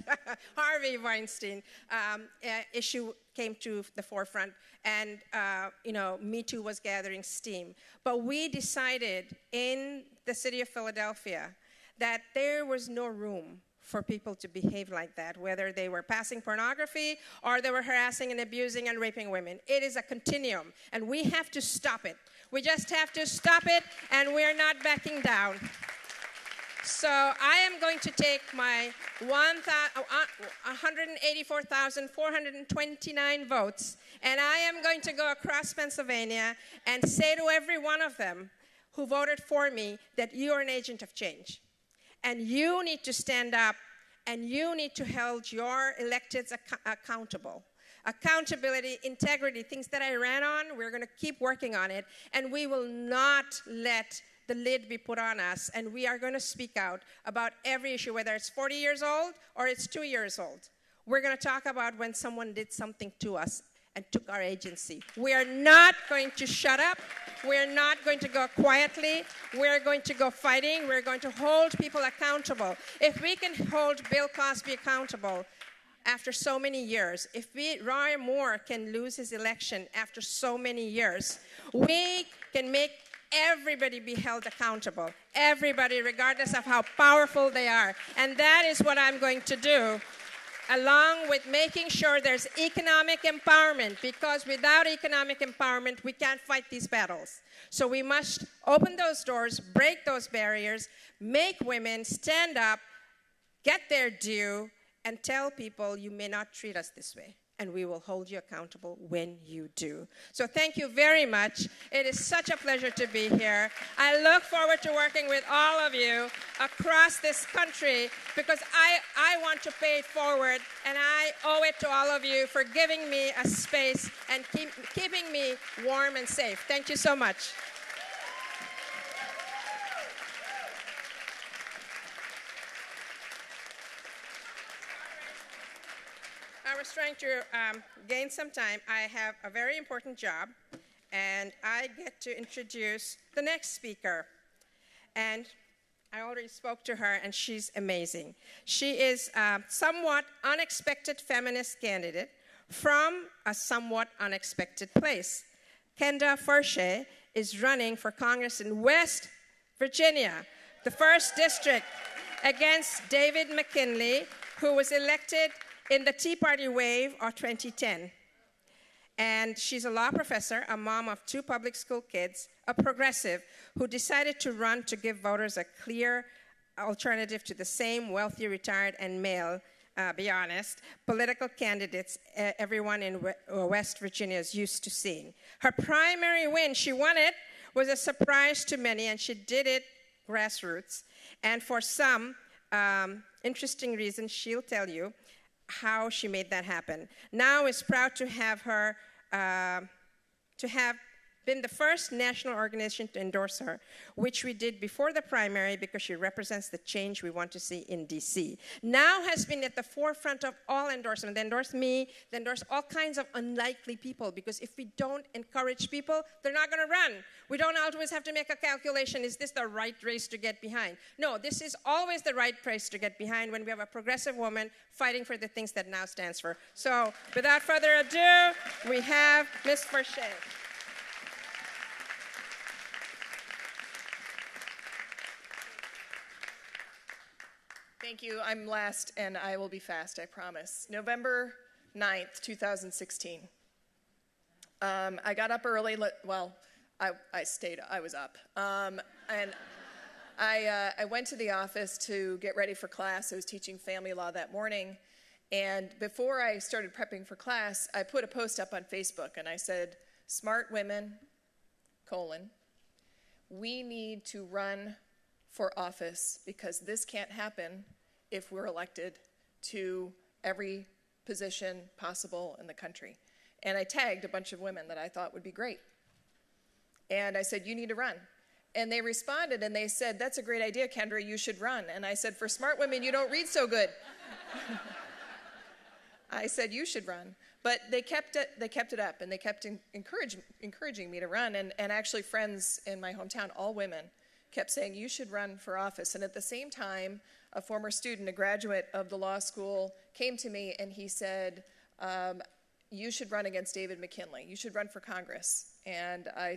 Harvey Weinstein issue came to the forefront, and Me Too was gathering steam. But we decided in the city of Philadelphia that there was no room for people to behave like that, whether they were passing pornography or they were harassing and abusing and raping women. It is a continuum, and we have to stop it. We just have to stop it, and we're not backing down. So I am going to take my 184,429 votes, and I am going to go across Pennsylvania and say to every one of them who voted for me that you are an agent of change. And you need to stand up, and you need to hold your electeds accountable. Accountability, integrity, things that I ran on, we're going to keep working on it, and we will not let the lid be put on us, and we are going to speak out about every issue, whether it's 40 years old or it's 2 years old. We're going to talk about when someone did something to us and took our agency. We are not going to shut up. We're not going to go quietly. We're going to go fighting. We're going to hold people accountable. If we can hold Bill Cosby accountable after so many years, if Roy Moore can lose his election after so many years, we can make everybody be held accountable. Everybody, regardless of how powerful they are. And that is what I'm going to do, along with making sure there's economic empowerment, because without economic empowerment, we can't fight these battles. So we must open those doors, break those barriers, make women stand up, get their due, and tell people you may not treat us this way, and we will hold you accountable when you do. So thank you very much. It is such a pleasure to be here. I look forward to working with all of you across this country, because I want to pay it forward, and I owe it to all of you for giving me a space and keeping me warm and safe. Thank you so much. I was trying to gain some time. I have a very important job, and I get to introduce the next speaker. And I already spoke to her, and she's amazing. She is a somewhat unexpected feminist candidate from a somewhat unexpected place. Kenda Furche is running for Congress in West Virginia, the 1st district, against David McKinley, who was elected in the Tea Party wave of 2010. And she's a law professor, a mom of 2 public school kids, a progressive who decided to run to give voters a clear alternative to the same wealthy, retired, and male, be honest, political candidates everyone in West Virginia is used to seeing. Her primary win, she won it, was a surprise to many, and she did it grassroots. And for some interesting reasons, she'll tell you how she made that happen. Now is proud to have her, to have been the first national organization to endorse her, which we did before the primary because she represents the change we want to see in DC. Now has been at the forefront of all endorsement. They endorse me, they endorse all kinds of unlikely people, because if we don't encourage people, they're not gonna run. We don't always have to make a calculation, is this the right race to get behind? No, this is always the right race to get behind when we have a progressive woman fighting for the things that now stands for. So without further ado, we have Ms. Furche. Thank you. I'm last, and I will be fast, I promise. November 9th, 2016. I got up early. I was up. And I went to the office to get ready for class. I was teaching family law that morning. And before I started prepping for class, I put a post up on Facebook, and I said, smart women, we need to run for office, because this can't happen if we're elected to every position possible in the country. And I tagged a bunch of women that I thought would be great. And I said, you need to run. And they responded, and they said, that's a great idea, Kendra, you should run. And I said, for smart women, you don't read so good. I said, you should run. But they kept it up, and they kept encouraging me to run. And actually friends in my hometown, all women, kept saying, you should run for office. And at the same time, a former student, a graduate of the law school, came to me and he said, you should run against David McKinley. You should run for Congress. And I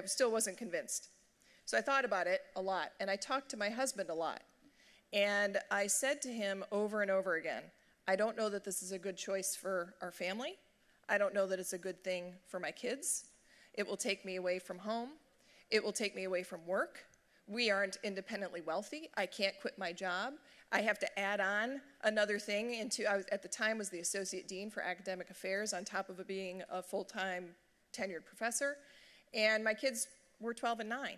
still wasn't convinced. So I thought about it a lot, and I talked to my husband a lot. And I said to him over and over again, I don't know that this is a good choice for our family. I don't know that it's a good thing for my kids. It will take me away from home. It will take me away from work. We aren't independently wealthy. I can't quit my job. I have to add on another thing at the time was the Associate Dean for Academic Affairs on top of being a full-time tenured professor. And my kids were 12 and 9.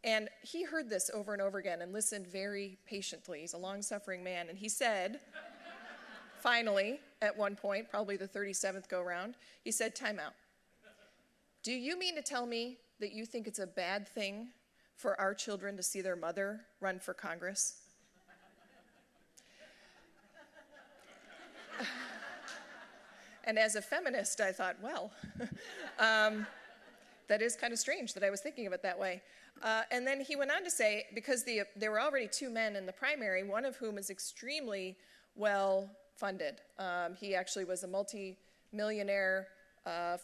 And he heard this over and over again and listened very patiently. He's a long-suffering man. And he said, finally, at one point, probably the 37th go-round, he said, time out. Do you mean to tell me that you think it's a bad thing for our children to see their mother run for Congress? And as a feminist, I thought, well, that is kind of strange that I was thinking of it that way. And then he went on to say, because there were already 2 men in the primary, one of whom is extremely well funded. He actually was a multi-millionaire,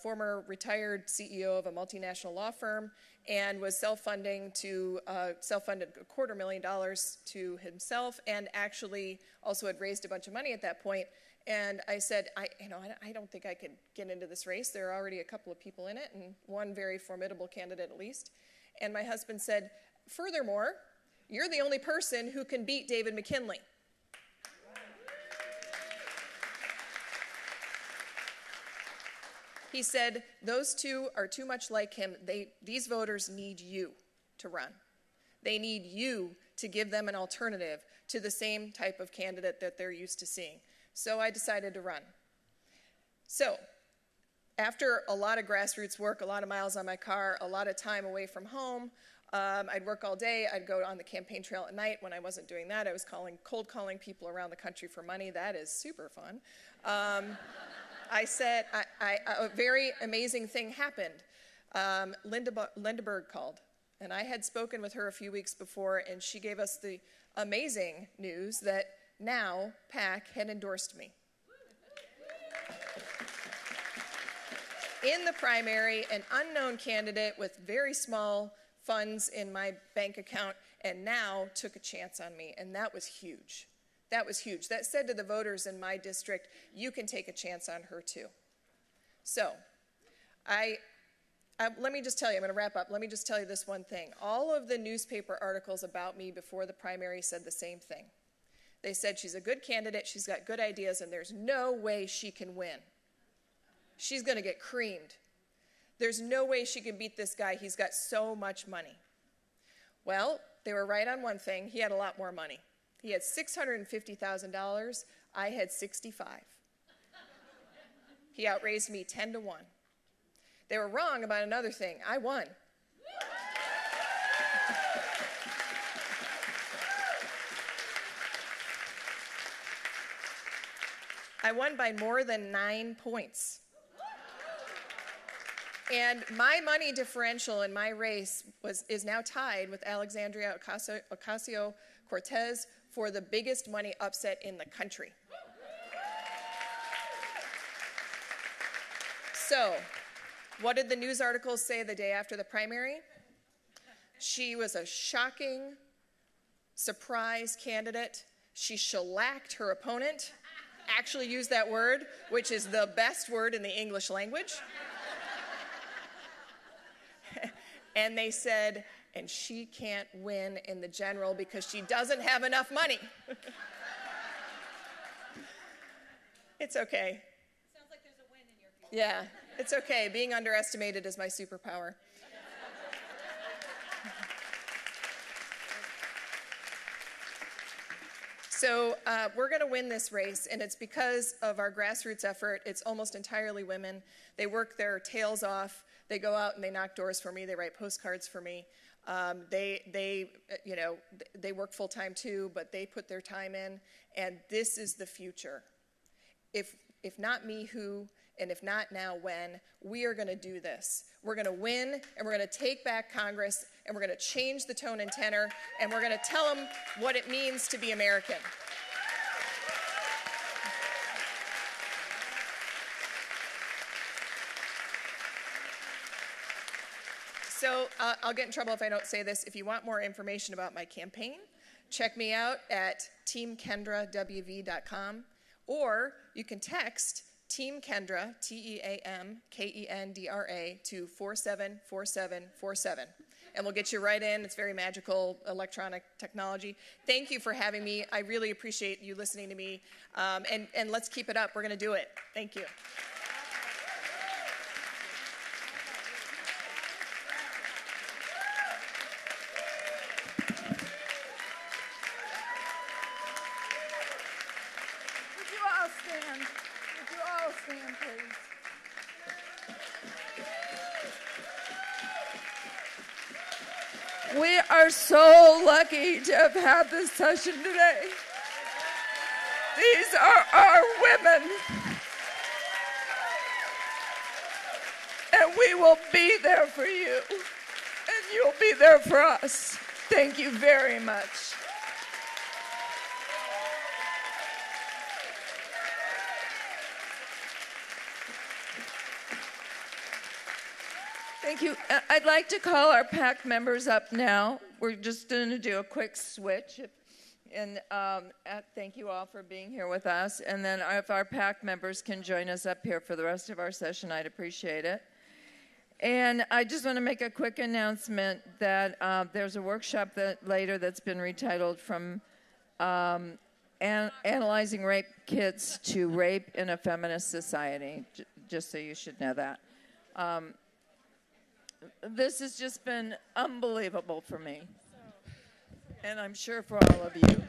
former retired CEO of a multinational law firm, and was self-funded $250,000 to himself, and actually also had raised a bunch of money at that point. And I said, I don't think I could get into this race. There are already a couple of people in it, and one very formidable candidate at least. And my husband said, furthermore, you're the only person who can beat David McKinley. He said, those two are too much like him. These voters need you to run. They need you to give them an alternative to the same type of candidate that they're used to seeing. So I decided to run. So after a lot of grassroots work, a lot of miles on my car, a lot of time away from home, I'd work all day. I'd go on the campaign trail at night. When I wasn't doing that, I was cold calling people around the country for money. That is super fun. I said, a very amazing thing happened. Linda Berg called, and I had spoken with her a few weeks before, and she gave us the amazing news that now PAC had endorsed me. In the primary, an unknown candidate with very small funds in my bank account, and now took a chance on me, and that was huge. That was huge. That said to the voters in my district, you can take a chance on her too. So, let me just tell you, I'm going to wrap up. Let me just tell you this one thing. All of the newspaper articles about me before the primary said the same thing. They said she's a good candidate, she's got good ideas, and there's no way she can win. She's going to get creamed. There's no way she can beat this guy. He's got so much money. Well, they were right on one thing. He had a lot more money. He had $650,000. I had 65. He outraised me 10 to 1. They were wrong about another thing. I won. I won by more than 9 points. And my money differential in my race is now tied with Alexandria Ocasio-Cortez for the biggest money upset in the country. So, what did the news articles say the day after the primary? She was a shocking, surprise candidate. She shellacked her opponent. Actually used that word, which is the best word in the English language. And they said, and she can't win in the general because she doesn't have enough money. It's okay. Sounds like there's a win in your future. Yeah, it's okay. Being underestimated is my superpower. So we're going to win this race, and it's because of our grassroots effort. It's almost entirely women. They work their tails off. They go out and they knock doors for me. They write postcards for me. They work full time too, but they put their time in. And this is the future. if not me, who? And if not now, when? We are going to do this. We're going to win, and we're going to take back Congress, and we're going to change the tone and tenor, and we're going to tell them what it means to be American. So I'll get in trouble if I don't say this. If you want more information about my campaign, check me out at teamkendrawv.com, or you can text Team Kendra, TEAMKENDRA, to 474747. And we'll get you right in. It's very magical electronic technology. Thank you for having me. I really appreciate you listening to me. And let's keep it up. We're going to do it. Thank you. We are so lucky to have had this session today. These are our women. And we will be there for you. And you'll be there for us. Thank you very much. Thank you. I'd like to call our PAC members up now. We're just going to do a quick switch. And thank you all for being here with us. And then if our PAC members can join us up here for the rest of our session, I'd appreciate it. And I just want to make a quick announcement that there's a workshop later that's been retitled From Analyzing Rape Kits to Rape in a Feminist Society, just so you should know that. This has just been unbelievable for me, and I'm sure for all of you.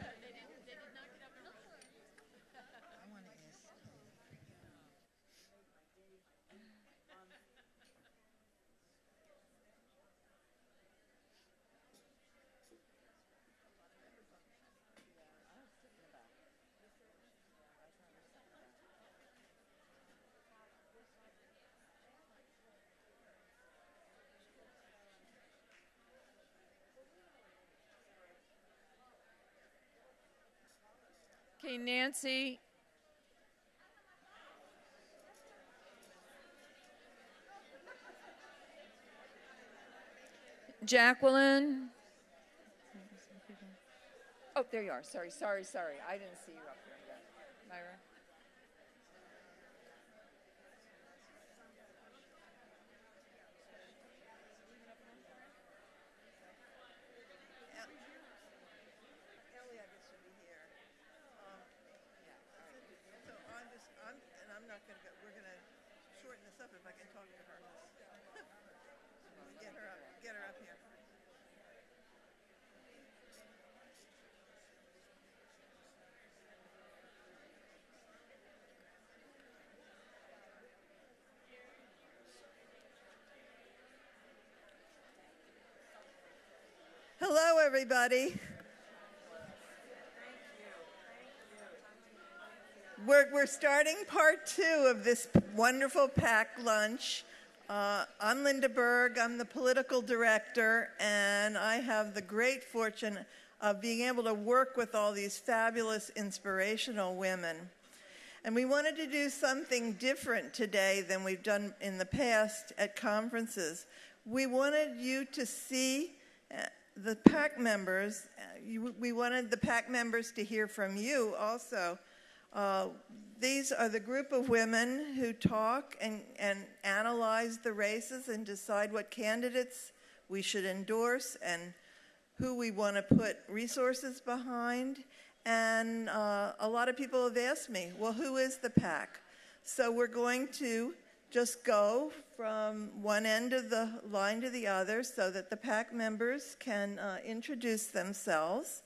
Okay, Nancy. Jacqueline. Oh, there you are. Sorry. I didn't see you up here yet. Myra. We're going to shorten this up if I can talk to her. Get her up here. Hello, everybody. We're starting part 2 of this wonderful PAC lunch. I'm Linda Berg. I'm the political director, and I have the great fortune of being able to work with all these fabulous, inspirational women. And we wanted to do something different today than we've done in the past at conferences. We wanted you to see the PAC members. We wanted the PAC members to hear from you also. These are the group of women who talk and analyze the races and decide what candidates we should endorse and who we want to put resources behind. And a lot of people have asked me, well, who is the PAC? So we're going to just go from one end of the line to the other so that the PAC members can introduce themselves.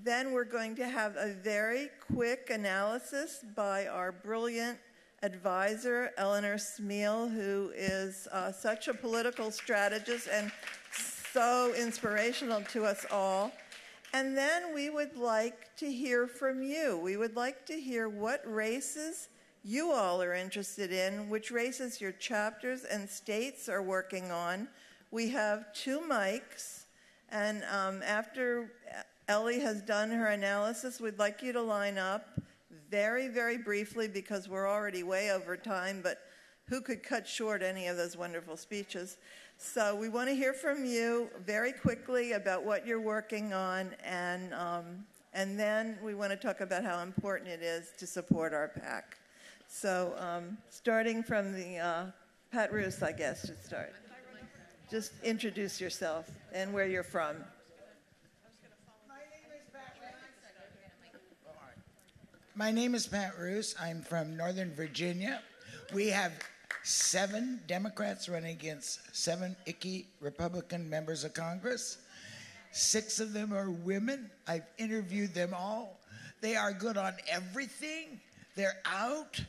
Then we're going to have a very quick analysis by our brilliant advisor, Eleanor Smeal, who is such a political strategist and so inspirational to us all. And then we would like to hear from you. We would like to hear what races you all are interested in, which races your chapters and states are working on. We have 2 mics, and after Ellie has done her analysis, we'd like you to line up very, very briefly because we're already way over time, but who could cut short any of those wonderful speeches? So we want to hear from you very quickly about what you're working on, and then we want to talk about how important it is to support our PAC. So starting from the Pat Roos, I guess, should start. Just introduce yourself and where you're from. My name is Pat Roos. I'm from Northern Virginia. We have 7 Democrats running against 7 icky Republican members of Congress. 6 of them are women. I've interviewed them all. They are good on everything. They're out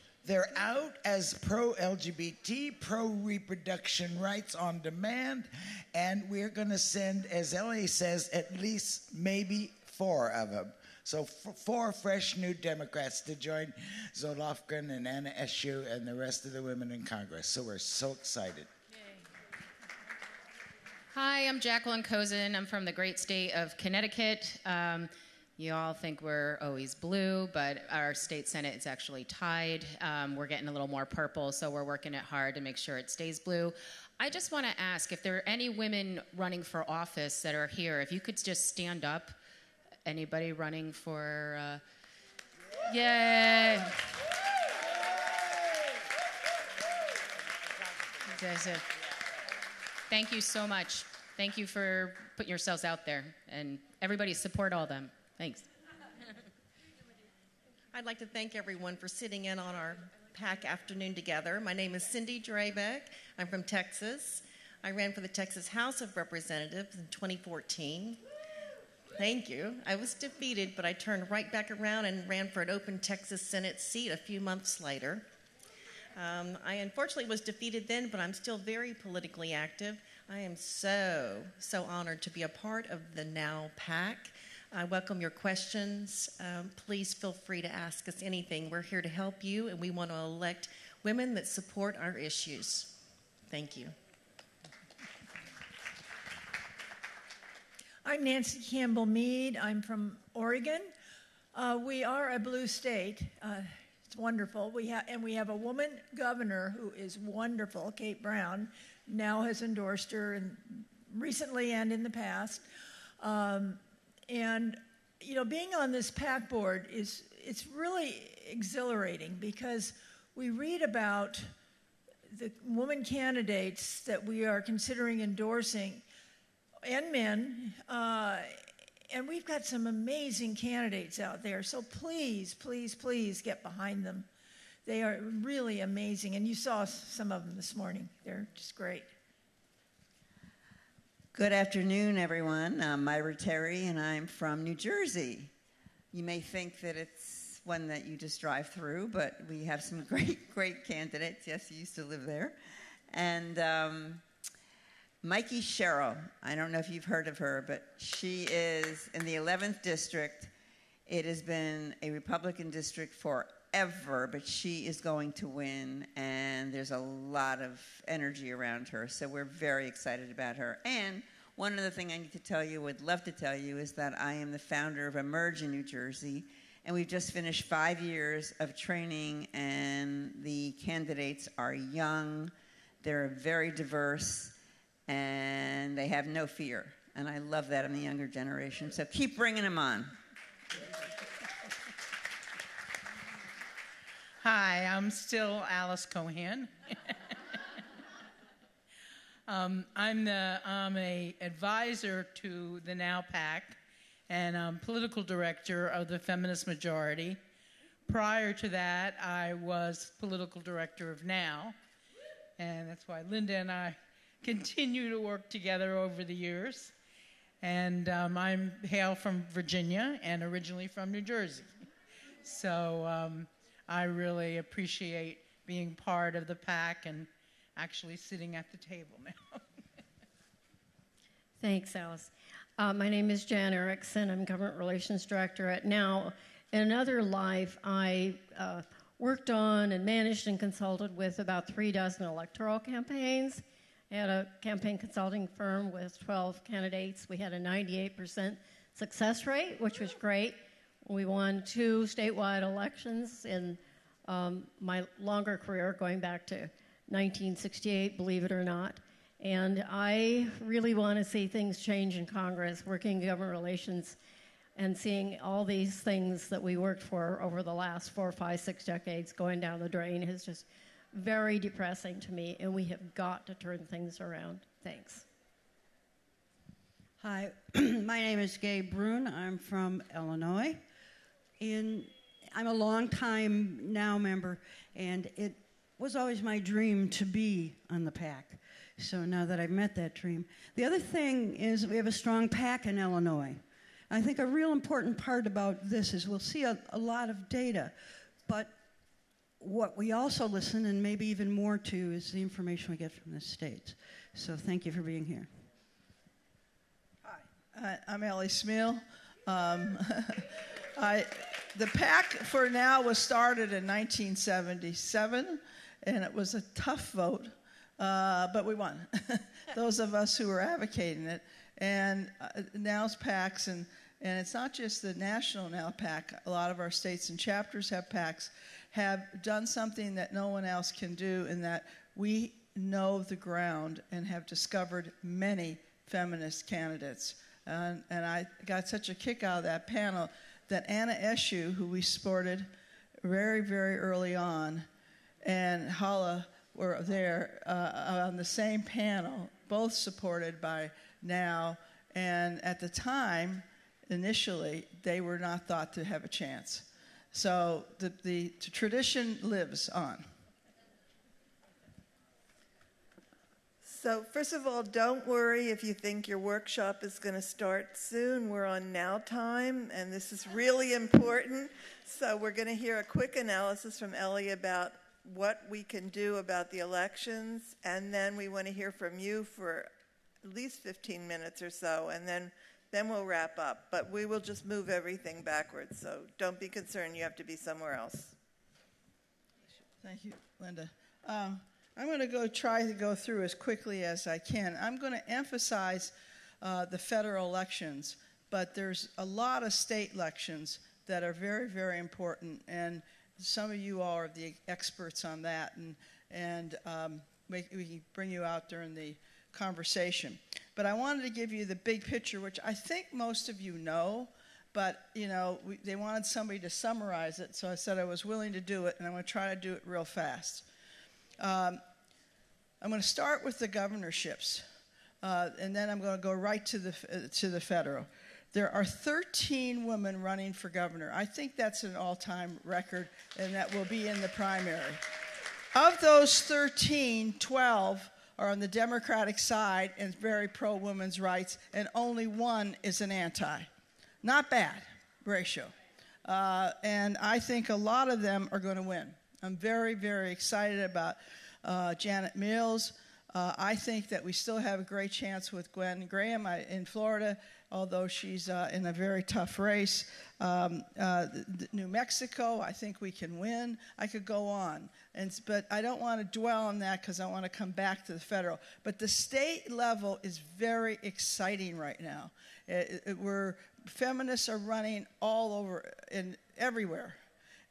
as pro-LGBT, pro-reproduction rights on demand, and we're going to send, as Ellie says, at least maybe 4 of them. So 4 fresh new Democrats to join Zoe Lofgren and Anna Eshoo and the rest of the women in Congress. So we're so excited. Hi, I'm Jacqueline Cozen. I'm from the great state of Connecticut. You all think we're always blue, but our state Senate is actually tied. We're getting a little more purple, so we're working it hard to make sure it stays blue. I just want to ask if there are any women running for office that are here, if you could just stand up. Anybody running for, yay. Thank you so much. Thank you for putting yourselves out there, and everybody support all them. Thanks. I'd like to thank everyone for sitting in on our PAC afternoon together. My name is Cindy Drabeck. I'm from Texas. I ran for the Texas House of Representatives in 2014. Thank you. I was defeated, but I turned right back around and ran for an open Texas Senate seat a few months later. I unfortunately was defeated then, but I'm still very politically active. I am so honored to be a part of the Now PAC. I welcome your questions. Please feel free to ask us anything. We're here to help you, and we want to elect women that support our issues. Thank you. I'm Nancy Campbell Mead. I'm from Oregon. We are a blue state. It's wonderful. We have a woman governor who is wonderful. Kate Brown now has endorsed her recently and in the past. And you know, being on this PAC board it's really exhilarating because we read about the woman candidates that we are considering endorsing, and men, and we've got some amazing candidates out there. So please, please, please get behind them. They are really amazing, and you saw some of them this morning. They're just great. Good afternoon, everyone. I'm Myra Terry, and I'm from New Jersey. You may think that it's one that you just drive through, but we have some great candidates. Yes, you used to live there. And Mikey Sherrill, I don't know if you've heard of her, but she is in the 11th district. It has been a Republican district forever, but she is going to win, and there's a lot of energy around her, so we're very excited about her. And one other thing I need to tell you, would love to tell you, is that I am the founder of Emerge in New Jersey, and we've just finished 5 years of training, and the candidates are young, they're very diverse, and they have no fear, and I love that in the younger generation, so keep bringing them on. Hi, I'm still Alice Cohan. I'm a advisor to the Now PAC, and I'm political director of the Feminist Majority. Prior to that, I was political director of Now, and that's why Linda and I continue to work together over the years. And I'm hail from Virginia and originally from New Jersey. So I really appreciate being part of the PAC and actually sitting at the table now. Thanks, Alice. My name is Jan Erickson. I'm Government Relations Director at Now. In another life, I worked on and managed and consulted with about 36 electoral campaigns. I had a campaign consulting firm with 12 candidates. We had a 98% success rate, which was great. We won 2 statewide elections in my longer career, going back to 1968, believe it or not. And I really want to see things change in Congress, working in government relations, and seeing all these things that we worked for over the last 4, 5, 6 decades going down the drain is just very depressing to me, and we have got to turn things around. Thanks. Hi, my name is Gabe Brune. I'm from Illinois. I'm a long-time NOW member, and it was always my dream to be on the PAC. So now that I've met that dream. The other thing is we have a strong PAC in Illinois. I think a real important part about this is we'll see a lot of data, but what we also listen, and maybe even more to, is the information we get from the states. So thank you for being here. Hi, I'm Ellie Smeal. The PAC for NOW was started in 1977, and it was a tough vote, but we won. Those of us who were advocating it. And NOW's PACs, and it's not just the national NOW PAC. A lot of our states and chapters have PACs, have done something that no one else can do, in that we know the ground and have discovered many feminist candidates. And I got such a kick out of that panel that Anna Eshoo, who we supported very, very early on, and Hala were there on the same panel, both supported by NOW. And at the time, initially, they were not thought to have a chance. So the tradition lives on. So first of all, don't worry if you think your workshop is going to start soon. We're on NOW time, and this is really important. So we're going to hear a quick analysis from Ellie about what we can do about the elections, and then we want to hear from you for at least 15 minutes or so, and then we'll wrap up. But we will just move everything backwards, so don't be concerned you have to be somewhere else. Thank you, Linda. I'm going to try to go through as quickly as I can. I'm going to emphasize the federal elections, but there's a lot of state elections that are very, very important, and some of you all are the experts on that, and we can bring you out during the conversation. But I wanted to give you the big picture, which I think most of you know, but they wanted somebody to summarize it, so I said I was willing to do it, and I'm going to try to do it real fast. I'm going to start with the governorships, and then I'm going to go right to the federal. There are 13 women running for governor. I think that's an all-time record, and that will be in the primary. Of those 13, 12 are on the Democratic side and very pro-women's rights, and only 1 is an anti. Not bad ratio. And I think a lot of them are going to win. I'm very, very excited about Janet Mills. I think that we still have a great chance with Gwen Graham in Florida, although she's in a very tough race. New Mexico, I think we can win. I could go on. But I don't want to dwell on that because I want to come back to the federal. But the state level is very exciting right now. Feminists are running all over and everywhere,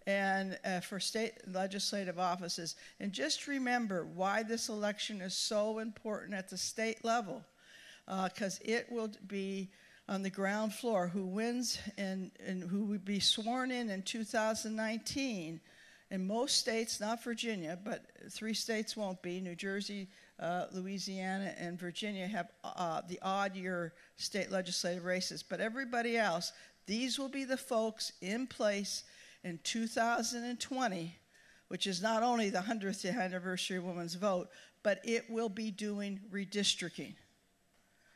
and for state legislative offices. And just remember why this election is so important at the state level, because it will be on the ground floor who wins and who would be sworn in 2019. In most states, not Virginia, but 3 states won't be. New Jersey, Louisiana, and Virginia have the odd year state legislative races. But everybody else, these will be the folks in place in 2020, which is not only the 100th anniversary of women's vote, but it will be doing redistricting.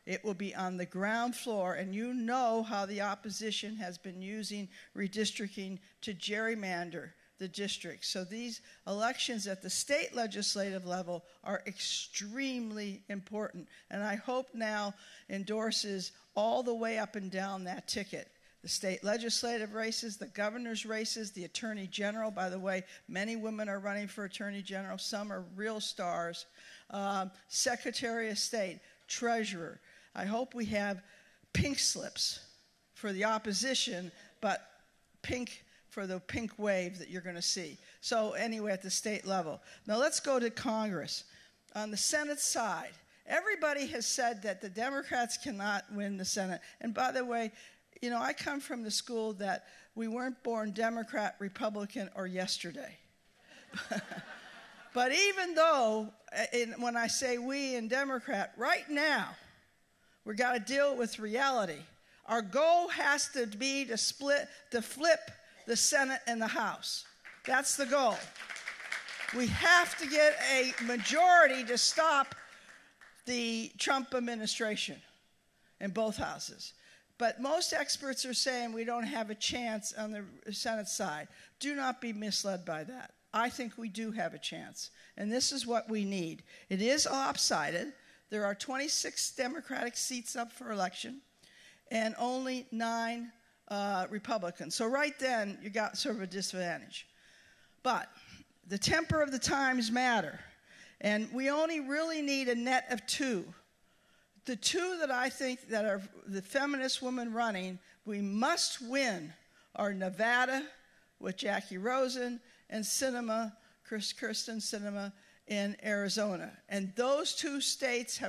It will be on the ground floor, and you know how the opposition has been using redistricting to gerrymander the districts. So these elections at the state legislative level are extremely important, and I hope NOW endorses all the way up and down that ticket the state legislative races, the governor's races, the attorney general. By the way, many women are running for attorney general. Some are real stars. Secretary of State, treasurer. I hope we have pink slips for the opposition, but pink for the pink wave that you're going to see. So anyway, at the state level. Now let's go to Congress. On the Senate side, everybody has said that the Democrats cannot win the Senate. And by the way, you know, I come from the school that we weren't born Democrat, Republican, or yesterday. But even though, when I say we and Democrat, right now, we've got to deal with reality. Our goal has to be to flip the Senate and the House. That's the goal. We have to get a majority to stop the Trump administration in both houses. But most experts are saying we don't have a chance on the Senate side. Do not be misled by that. I think we do have a chance. And this is what we need. It is lopsided. There are 26 Democratic seats up for election and only 9 Republicans. So right then, you got sort of a disadvantage. But the temper of the times matter. And we only really need a net of 2. The 2 that I think that are the feminist women running, we must win, are Nevada with Jackie Rosen and Kirsten Sinema in Arizona. And those 2 states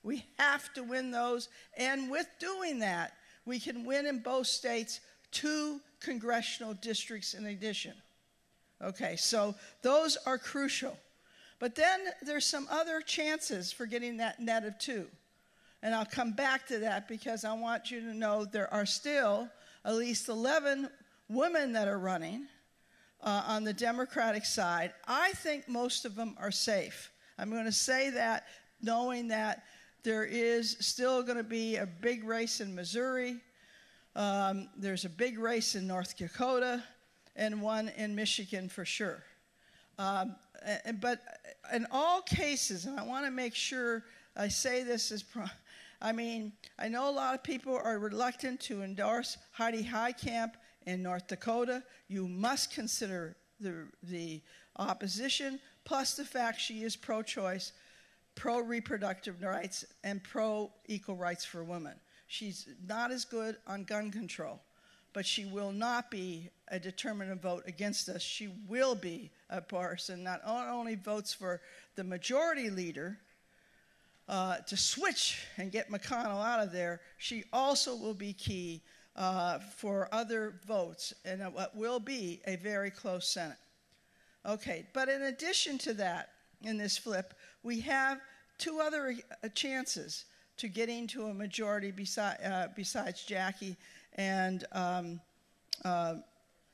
we have to win those. And with doing that, we can win in both states 2 congressional districts in addition. Okay, so those are crucial. But then there's some other chances for getting that net of 2. And I'll come back to that because I want you to know there are still at least 11 women that are running on the Democratic side. I think most of them are safe. I'm going to say that knowing that there is still going to be a big race in Missouri. There's a big race in North Dakota and one in Michigan for sure. But in all cases, and I want to make sure I say this I know a lot of people are reluctant to endorse Heidi Heitkamp in North Dakota. You must consider the opposition, plus the fact she is pro-choice, pro-reproductive rights, and pro-equal rights for women. She's not as good on gun control, but she will not be a determinative vote against us. She will be a person that not only votes for the majority leader to switch and get McConnell out of there, she also will be key for other votes in what will be a very close Senate. Okay, but in addition to that, in this flip, we have 2 other chances to getting to a majority besides Jackie and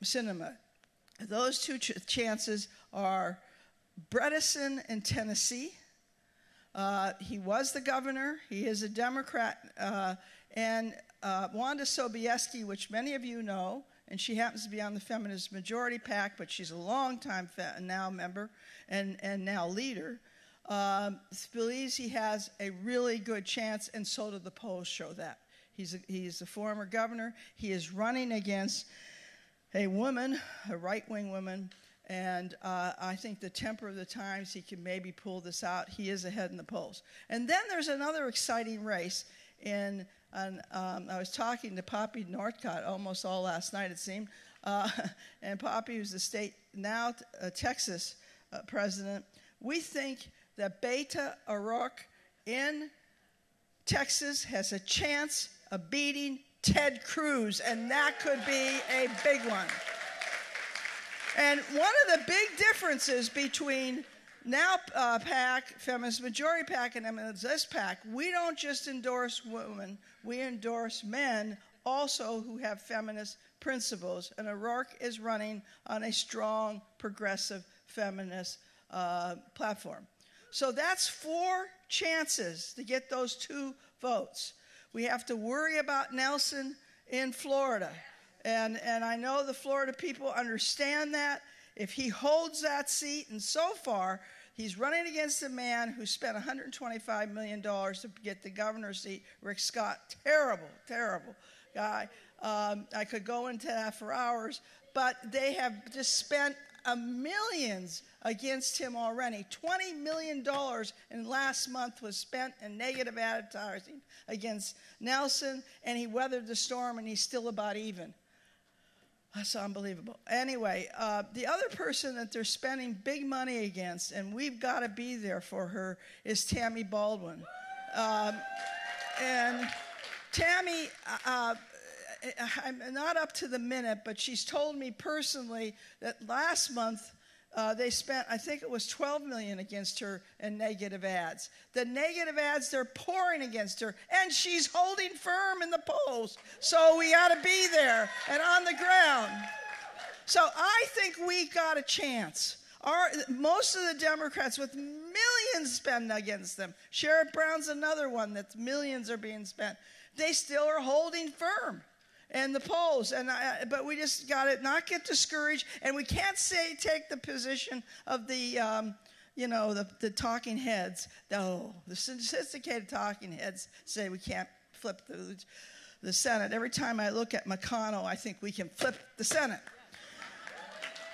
Sinema. Those 2 chances are Bredesen in Tennessee. He was the governor. He is a Democrat. And Wanda Sobieski, which many of you know, and she happens to be on the Feminist Majority PAC, but she's a longtime now member and now leader, believes he has a really good chance, and so do the polls show that. He's a former governor. He is running against a woman, a right-wing woman, and I think the temper of the times, he can maybe pull this out. He is ahead in the polls. And then there's another exciting race I was talking to Poppy Northcott almost all last night, it seemed, and Poppy, who's the state, now Texas president. We think that Beto O'Rourke in Texas has a chance of beating Ted Cruz, and that could be a big one. And one of the big differences between now PAC, Feminist Majority PAC, and this PAC, we don't just endorse women, we endorse men also who have feminist principles. And O'Rourke is running on a strong, progressive feminist platform. So that's 4 chances to get those 2 votes. We have to worry about Nelson in Florida. And I know the Florida people understand that. If he holds that seat, and so far, he's running against a man who spent $125 million to get the governor's seat, Rick Scott. Terrible, terrible guy. I could go into that for hours, but they have just spent millions against him already. $20 million in last month was spent in negative advertising against Nelson, and he weathered the storm, and he's still about even. That's unbelievable. Anyway, the other person that they're spending big money against, and we've got to be there for her, is Tammy Baldwin. And Tammy, I'm not up to the minute, but she's told me personally that last month they spent, I think it was $12 million against her in negative ads. The negative ads, they're pouring against her, and she's holding firm in the polls. So we ought to be there and on the ground. So I think we got a chance. Most of the Democrats with millions spent against them. Sherrod Brown's another one that millions are being spent. They still are holding firm in the polls, but we just got to not get discouraged, and we can't take the position of the talking heads. No, the sophisticated talking heads say we can't flip the Senate. Every time I look at McConnell, I think we can flip the Senate.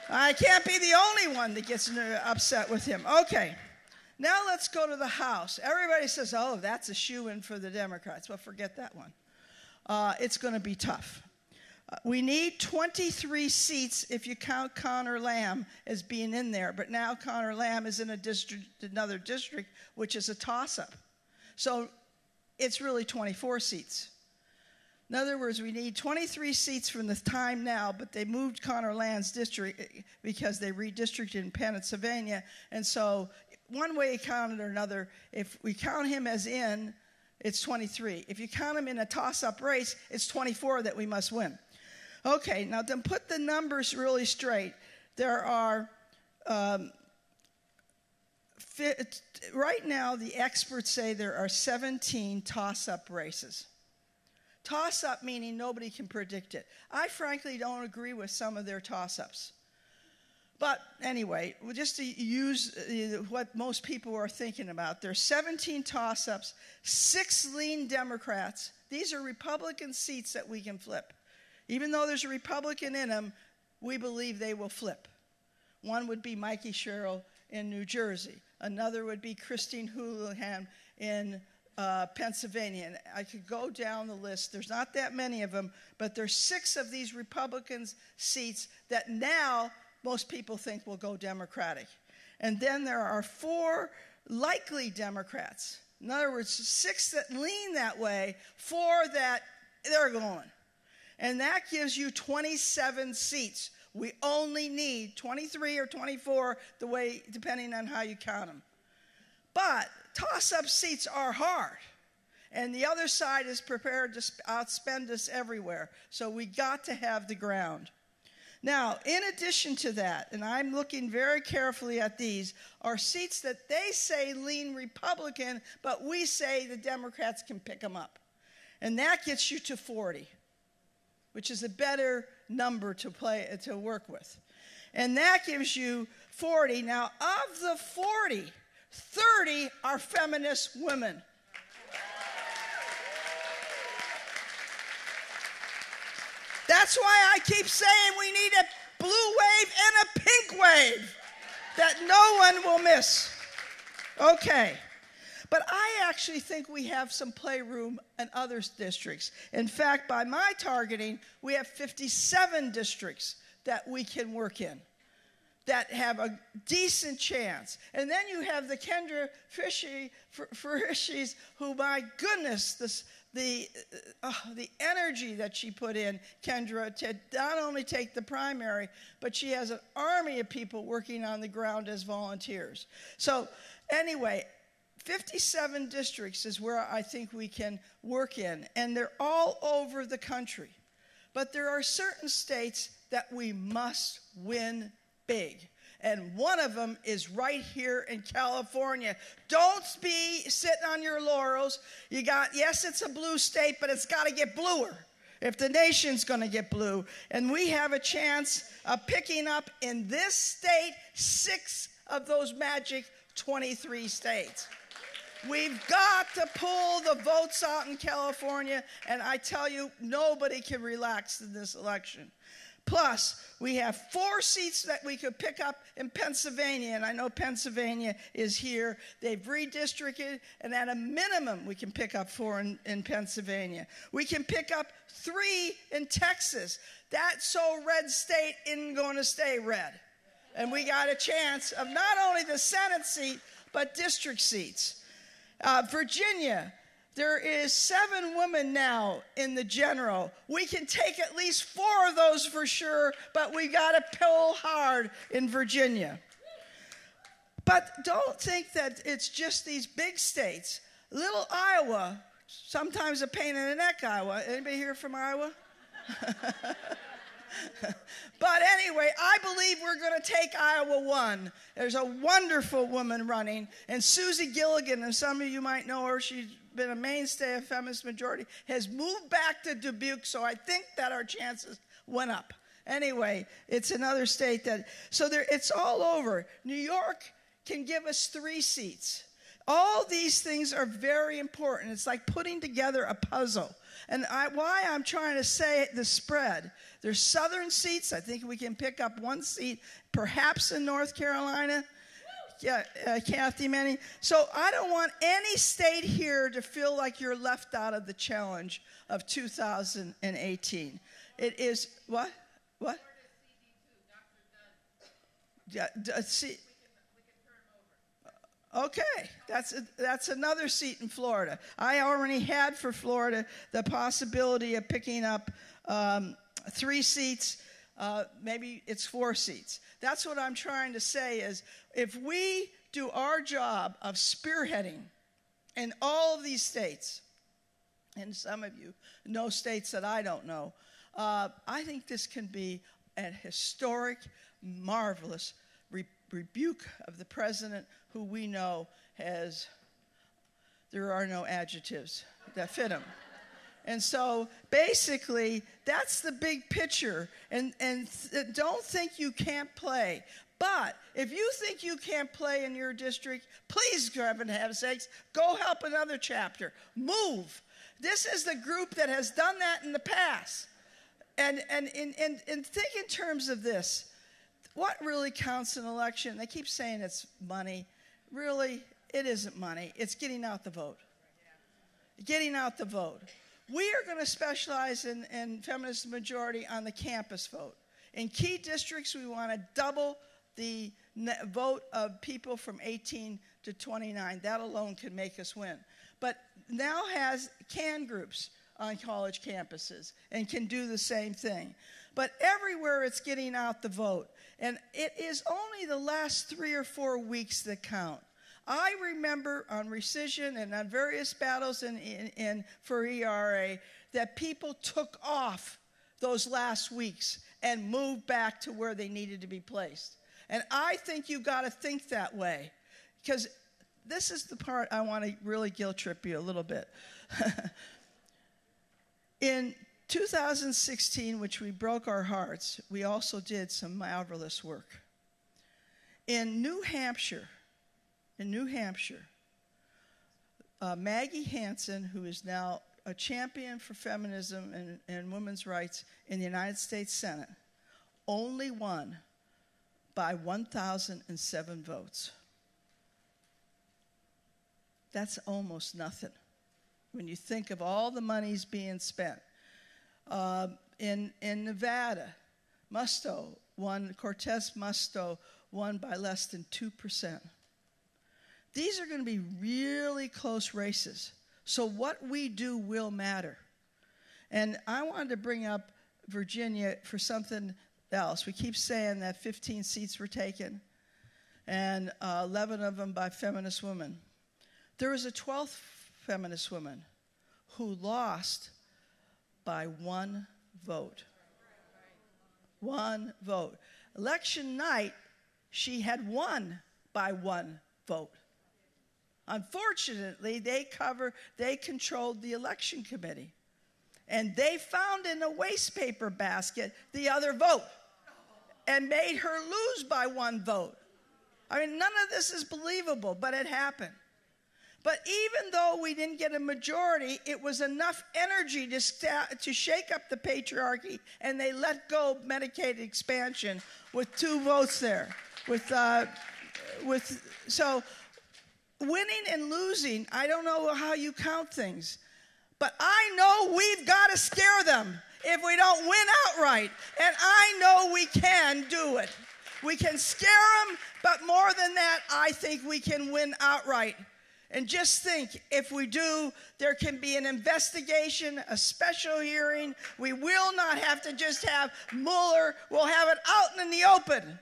I can't be the only one that gets upset with him. Okay, now let's go to the House. Everybody says, oh, that's a shoo-in for the Democrats. Well, forget that one. It's going to be tough. We need 23 seats if you count Connor Lamb as being in there, but now Connor Lamb is in another district, which is a toss-up. So it's really 24 seats. In other words, we need 23 seats from the time now, but they moved Connor Lamb's district because they redistricted in Pennsylvania. And so one way you count it or another, if we count him as in, it's 23. If you count him in a toss-up race, it's 24 that we must win. Okay, now to put the numbers really straight, there are, right now the experts say there are 17 toss-up races. Toss-up meaning nobody can predict it. I frankly don't agree with some of their toss-ups. But anyway, just to use what most people are thinking about, there's 17 toss-ups, 6 lean Democrats. These are Republican seats that we can flip. Even though there's a Republican in them, we believe they will flip. One would be Mikey Sherrill in New Jersey. Another would be Christine Houlihan in Pennsylvania. And I could go down the list. There's not that many of them, but there's 6 of these Republican seats that now most people think will go Democratic. And then there are 4 likely Democrats. In other words, 6 that lean that way, 4 that they're going. And that gives you 27 seats. We only need 23 or 24, depending on how you count them. But toss-up seats are hard. And the other side is prepared to outspend us everywhere. So we got to have the ground. Now, in addition to that, and I'm looking very carefully at these, are seats that they say lean Republican, but we say the Democrats can pick them up. And that gets you to 40, which is a better number to work with. And that gives you 40. Now, of the 40, 30 are feminist women. That's why I keep saying we need a blue wave and a pink wave that no one will miss. Okay. But I actually think we have some playroom in other districts. In fact, by my targeting, we have 57 districts that we can work in that have a decent chance. And then you have the Kendra Frischis, who, my goodness, the energy that she put in, Kendra, to not only take the primary, but she has an army of people working on the ground as volunteers. So anyway, 57 districts is where I think we can work in, and they're all over the country. But there are certain states that we must win big. And one of them is right here in California. Don't be sitting on your laurels. Yes, it's a blue state, but it's got to get bluer if the nation's going to get blue. And we have a chance of picking up in this state 6 of those magic 23 states. We've got to pull the votes out in California, and I tell you, nobody can relax in this election. Plus, we have 4 seats that we could pick up in Pennsylvania, and I know Pennsylvania is here. They've redistricted, and at a minimum, we can pick up 4 in Pennsylvania. We can pick up 3 in Texas. That so red state isn't going to stay red. And we got a chance of not only the Senate seat, but district seats. Virginia, there is 7 women now in the general. We can take at least 4 of those for sure, but we got to pull hard in Virginia. But don't think that it's just these big states. Little Iowa, sometimes a pain in the neck, Iowa. Anybody here from Iowa? But anyway, I believe we're going to take Iowa 1. There's a wonderful woman running, and Susie Gilligan, and some of you might know her, she's been a mainstay of Feminist Majority, has moved back to Dubuque, so I think that our chances went up. Anyway, it's another state that, so there, it's all over. New York can give us 3 seats. All these things are very important. It's like putting together a puzzle. And why I'm trying to say the spread. There's southern seats. I think we can pick up 1 seat, perhaps in North Carolina. Yeah, Kathy Manning. So I don't want any state here to feel like you're left out of the challenge of 2018. It is, what? What? Yeah, see. Okay, that's another seat in Florida. I already had for Florida the possibility of picking up 3 seats. Maybe it's 4 seats. That's what I'm trying to say is if we do our job of spearheading in all of these states, and some of you know states that I don't know, I think this can be a historic, marvelous rebuke of the president who we know has, there are no adjectives that fit him. And so basically, that's the big picture. And don't think you can't play. But if you think you can't play in your district, please, for heaven's sakes, go help another chapter. Move. This is the group that has done that in the past. And think in terms of this. What really counts in an election? They keep saying it's money. Really, it isn't money. It's getting out the vote. Getting out the vote. We are going to specialize in Feminist Majority on the campus vote. In key districts, we want to double the vote of people from 18 to 29. That alone can make us win. But now has CAN groups on college campuses and can do the same thing. But everywhere it's getting out the vote. And it is only the last 3 or 4 weeks that count. I remember on rescission and on various battles for ERA that people took off those last weeks and moved back to where they needed to be placed. And I think you've got to think that way. Because this is the part I want to really guilt trip you a little bit. In 2016, which we broke our hearts, we also did some marvelous work. In New Hampshire, Maggie Hansen, who is now a champion for feminism and women's rights in the United States Senate, only won by 1,007 votes. That's almost nothing when you think of all the monies being spent. In Nevada, Cortez Musto won by less than 2%. These are going to be really close races. So what we do will matter. And I wanted to bring up Virginia for something else. We keep saying that 15 seats were taken, and 11 of them by feminist women. There was a 12th feminist woman who lost by 1 vote. 1 vote. Election night, she had won by 1 vote. Unfortunately, they controlled the election committee. And they found in a waste paper basket the other vote and made her lose by 1 vote. I mean, none of this is believable, but it happened. But even though we didn't get a majority, it was enough energy to shake up the patriarchy, and they let go Medicaid expansion with 2 votes there. So winning and losing, I don't know how you count things, but I know we've got to scare them if we don't win outright, and I know we can do it. We can scare them, but more than that, I think we can win outright. And just think, if we do, there can be an investigation, a special hearing. We will not have to just have Mueller. We'll have it out in the open.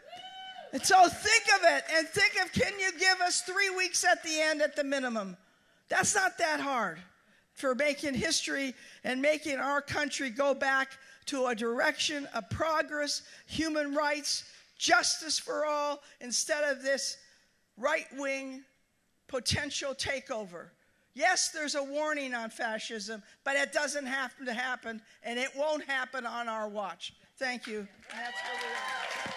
And so think of it, and think of, can you give us 3 weeks at the end at the minimum? That's not that hard for making history and making our country go back to a direction of progress, human rights, justice for all, instead of this right-wing potential takeover. Yes, there's a warning on fascism, but it doesn't have to happen, and it won't happen on our watch. Thank you. And that's where we are.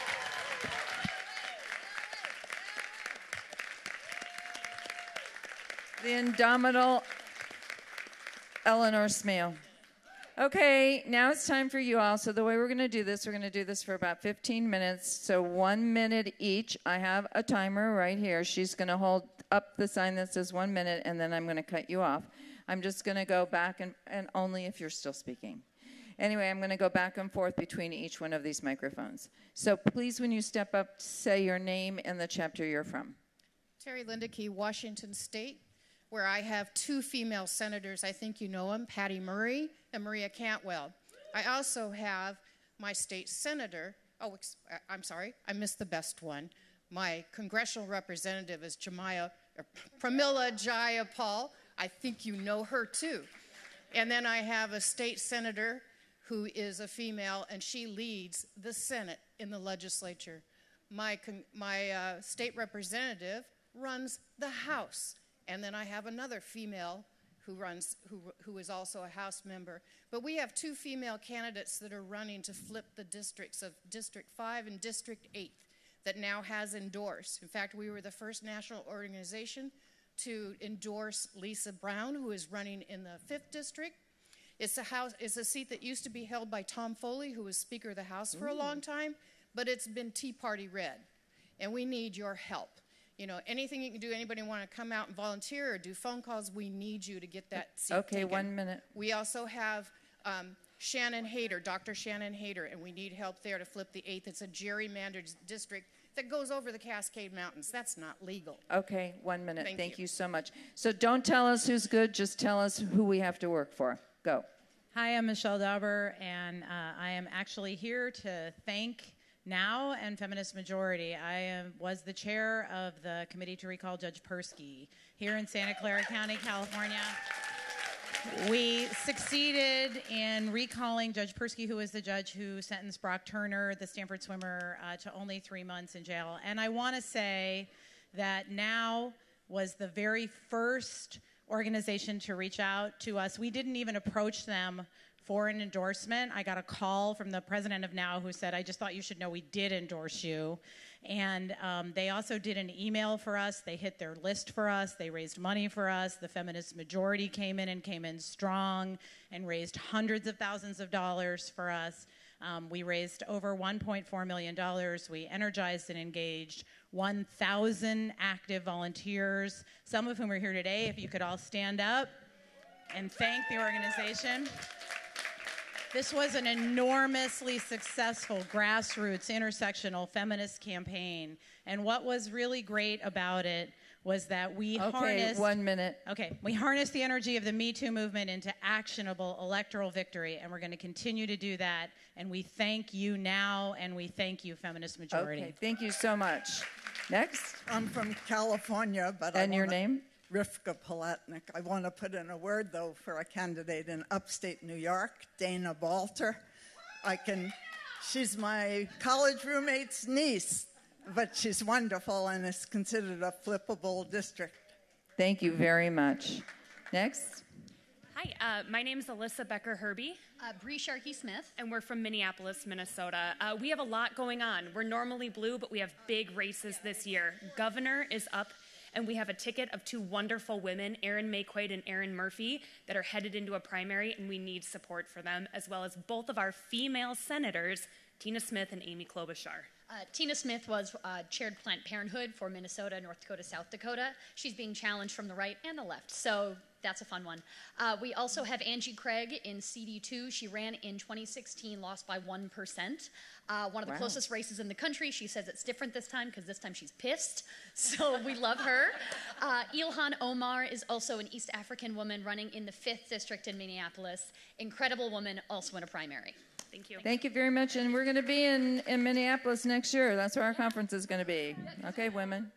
The indomitable Eleanor Smale. Okay, now it's time for you all. So the way we're going to do this for about 15 minutes. So 1 minute each. I have a timer right here. She's going to hold up the sign that says 1 minute, and then I'm going to cut you off. I'm just going to go back, and only if you're still speaking. Anyway, I'm going to go back and forth between each one of these microphones. So please, when you step up, say your name and the chapter you're from. Terry Lindekey, Washington State, where I have 2 female senators. I think you know them, Patty Murray and Maria Cantwell. I also have my state senator. Oh, I'm sorry, I missed the best one. My congressional representative is Pramila Jayapal. I think you know her too. And then I have a state senator who is a female, and she leads the Senate in the legislature. My state representative runs the House. And then I have another female who is also a House member. But we have 2 female candidates that are running to flip the districts of District 5 and District 8 that now has endorsed. In fact, we were the first national organization to endorse Lisa Brown, who is running in the 5th district. It's a seat that used to be held by Tom Foley, who was Speaker of the House for a long time, but it's been Tea Party red. And we need your help. You know, anything you can do, anybody want to come out and volunteer or do phone calls, we need you to get that seat taken. 1 minute. We also have Shannon Hayter, Dr. Shannon Hayter, and we need help there to flip the 8th. It's a gerrymandered district that goes over the Cascade Mountains. That's not legal. Okay, 1 minute. Thank you so much. So don't tell us who's good, just tell us who we have to work for. Go. Hi, I'm Michelle Dauber, and I am actually here to thank NOW and Feminist Majority. I was the chair of the committee to recall Judge Persky here in Santa Clara County, California. We succeeded in recalling Judge Persky, who was the judge who sentenced Brock Turner, the Stanford swimmer, to only 3 months in jail. And I want to say that NOW was the very first organization to reach out to us. We didn't even approach them for an endorsement. I got a call from the president of NOW who said, I just thought you should know we did endorse you. And they also did an email for us. They hit their list for us. They raised money for us. The Feminist Majority came in strong and raised hundreds of thousands of dollars for us. We raised over $1.4 million. We energized and engaged 1,000 active volunteers, some of whom are here today. If you could all stand up and thank the organization. This was an enormously successful grassroots intersectional feminist campaign. And what was really great about it was that we harnessed... 1 minute. Okay, we harnessed the energy of the Me Too movement into actionable electoral victory, and we're going to continue to do that. And we thank you NOW, and we thank you, Feminist Majority. Okay, thank you so much. Next. I'm from California, but And your name? Rivka Palatnik. I want to put in a word, though, for a candidate in upstate New York, Dana Balter. She's my college roommate's niece, but she's wonderful and is considered a flippable district. Thank you very much. Next. Hi, my name is Alyssa Becker-Herbie. Bree Sharkey-Smith. And we're from Minneapolis, Minnesota. We have a lot going on. We're normally blue, but we have big races this year. Governor is up And we have a ticket of two wonderful women, Erin Mayquaid and Erin Murphy, that are headed into a primary, and we need support for them, as well as both of our female senators, Tina Smith and Amy Klobuchar. Tina Smith chaired Planned Parenthood for Minnesota, North Dakota, South Dakota. She's being challenged from the right and the left, so that's a fun one. We also have Angie Craig in CD2. She ran in 2016, lost by 1%. One of the closest races in the country. She says it's different this time because this time she's pissed, so we love her. Ilhan Omar is also an East African woman running in the 5th District in Minneapolis. Incredible woman, also in a primary. Thank you. Thank you very much. And we're going to be in Minneapolis next year. That's where our conference is going to be. Okay, women.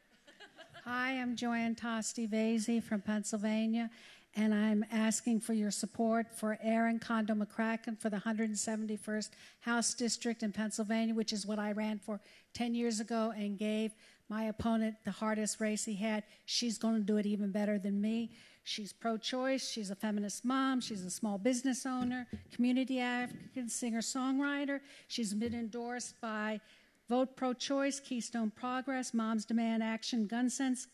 Hi, I'm Joanne Tosti-Vasey from Pennsylvania, and I'm asking for your support for Aaron Kondo McCracken for the 171st House District in Pennsylvania, which is what I ran for 10 years ago and gave my opponent the hardest race he had. She's going to do it even better than me. She's pro-choice, she's a feminist mom, she's a small business owner, community advocate, singer-songwriter. She's been endorsed by Vote Pro-Choice, Keystone Progress, Moms Demand Action, Gun Sense,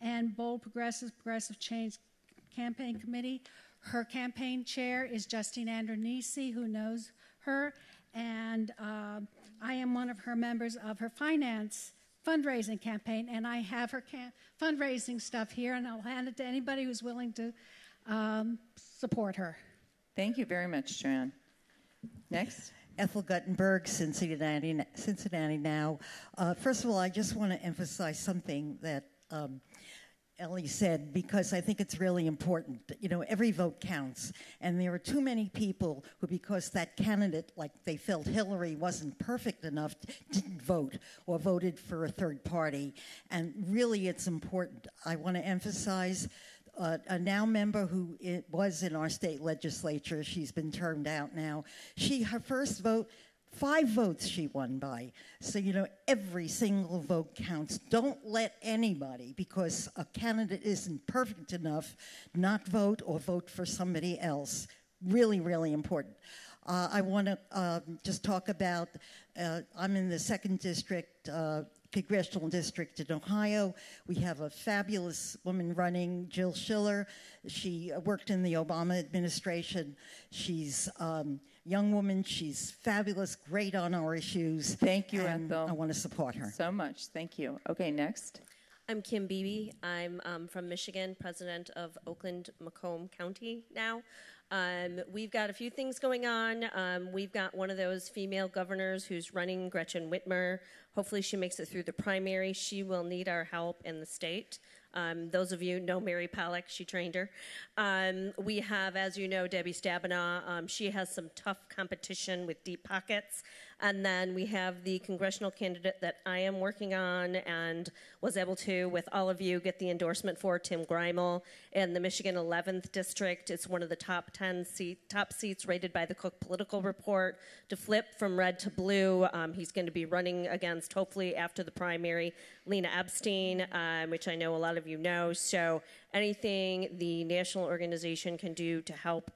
and Bold Progressive Change Campaign Committee. Her campaign chair is Justine Andronisi, who knows her, and I am one of her members of her fundraising campaign, and I have her fundraising stuff here, and I'll hand it to anybody who's willing to support her. Thank you very much, Joanne. Next. Ethel Guttenberg, Cincinnati Now. First of all, I just want to emphasize something that Ellie said, because I think it's really important. You know, every vote counts, and there are too many people who, because that candidate, like they felt Hillary wasn't perfect enough, didn't vote or voted for a third party. And really, it's important. I want to emphasize a now member who was in our state legislature. She's been termed out now. Her first vote, 5 votes she won by. So, you know, every single vote counts. Don't let anybody, because a candidate isn't perfect enough, not vote or vote for somebody else. Really, really important. I want to just talk about, I'm in the 2nd District, Congressional District in Ohio. We have a fabulous woman running, Jill Schiller. She worked in the Obama administration. She's young woman. She's fabulous, great on our issues. Thank you, and Ethel. I want to support her. So much. Thank you. Okay, next. I'm Kim Beebe. I'm from Michigan, president of Oakland-Macomb County now. We've got a few things going on. We've got one of those female governors who's running, Gretchen Whitmer. Hopefully she makes it through the primary. She will need our help in the state. Those of you know Mary Pollack, she trained her. We have, as you know, Debbie Stabenow. She has some tough competition with deep pockets. And then we have the congressional candidate that I am working on and was able to, with all of you, get the endorsement for, Tim Greimel, in the Michigan 11th District. It's one of the top seats rated by the Cook Political Report to flip from red to blue. He's going to be running against, hopefully after the primary, Lena Epstein, which I know a lot of you know. So anything the national organization can do to help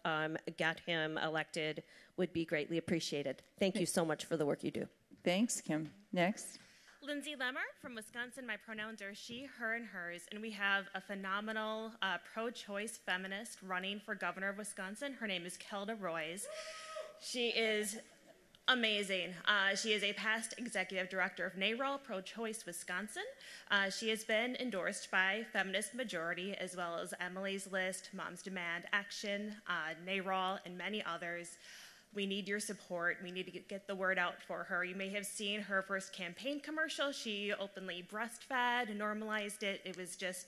get him elected would be greatly appreciated. Thank you so much for the work you do. Thanks, Kim. Next. Lindsay Lemmer from Wisconsin. My pronouns are she, her, and hers. And we have a phenomenal pro-choice feminist running for governor of Wisconsin. Her name is Kelda Roys. She is amazing. She is a past executive director of NARAL, Pro-Choice Wisconsin. She has been endorsed by Feminist Majority, as well as Emily's List, Moms Demand Action, NARAL, and many others. We need your support. We need to get the word out for her. You may have seen her first campaign commercial. She openly breastfed and normalized it. It was just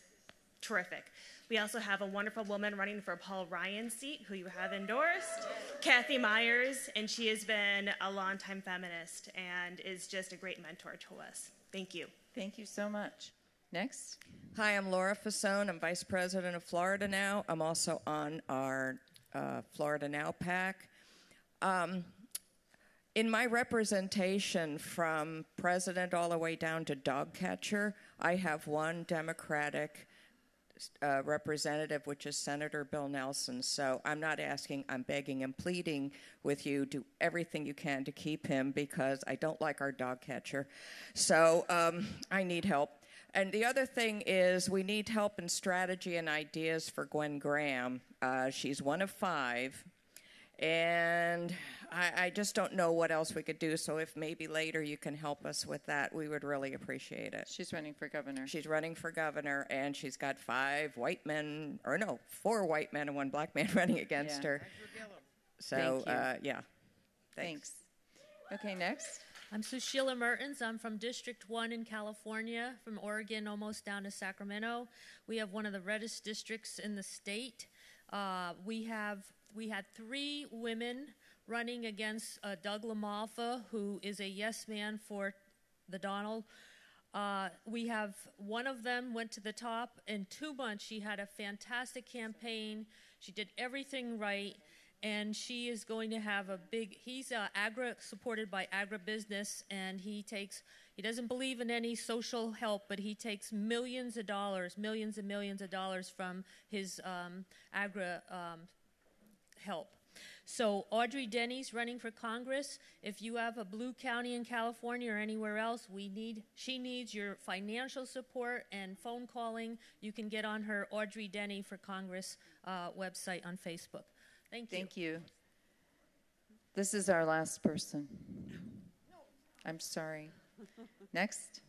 terrific. We also have a wonderful woman running for Paul Ryan's seat, who you have endorsed, Kathy Myers, and she has been a longtime feminist and is just a great mentor to us. Thank you. Thank you so much. Next. Hi, I'm Laura Fasone. I'm Vice President of Florida Now. I'm also on our Florida Now PAC. In my representation from president all the way down to dog catcher, I have one Democratic representative, which is Senator Bill Nelson. So I'm not asking, I'm begging and pleading with you, do everything you can to keep him, because I don't like our dog catcher. So I need help. And the other thing is we need help and strategy and ideas for Gwen Graham. She's one of 5. And I just don't know what else we could do. So if maybe later you can help us with that, we would really appreciate it. She's running for governor. She's running for governor, and she's got 4 white men and 1 black man running against her. So, Thank you. yeah. Thanks. Okay, next. I'm Sushila Mertens. I'm from District 1 in California, from Oregon almost down to Sacramento. We have one of the reddest districts in the state. We had 3 women running against Doug LaMalfa, who is a yes man for the Donald. We have one of them went to the top. In 2 months, she had a fantastic campaign. She did everything right. And she is going to have he's supported by agribusiness, and he doesn't believe in any social help, but he takes millions and millions of dollars from his help. So Audrey Denny's running for Congress. If you have a blue county in California or anywhere else, she needs your financial support and phone calling. You can get on her Audrey Denny for Congress website on Facebook. Thank you. This is our last person. I'm sorry. Next.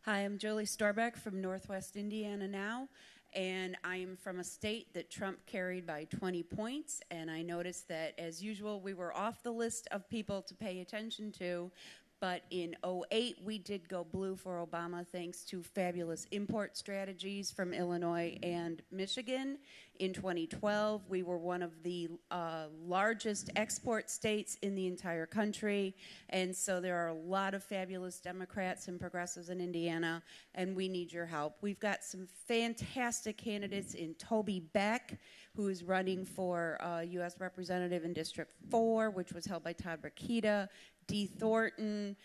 Hi, I'm Jolie Starbeck from Northwest Indiana now, and I am from a state that Trump carried by 20 points, and I noticed that, as usual, we were off the list of people to pay attention to, but in 2008, we did go blue for Obama thanks to fabulous import strategies from Illinois and Michigan. In 2012, we were one of the largest export states in the entire country, and so there are a lot of fabulous Democrats and progressives in Indiana, and we need your help. We've got some fantastic candidates in Toby Beck, who is running for U.S. Representative in District 4, which was held by Todd Rokita, Dee Thornton,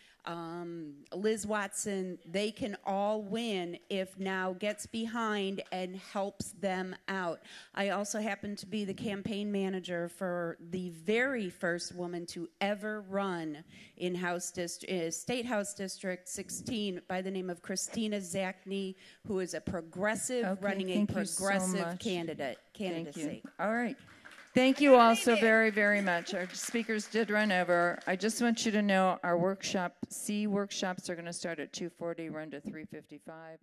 Liz Watson. They can all win if Now gets behind and helps them out. I also happen to be the campaign manager for the very first woman to ever run in State House District 16 by the name of Christina Zachney, who is a progressive running a progressive candidacy. Thank you. All right. Thank you all so very, very much. Our speakers did run over. I just want you to know our workshops are going to start at 2:40, run to 3:55.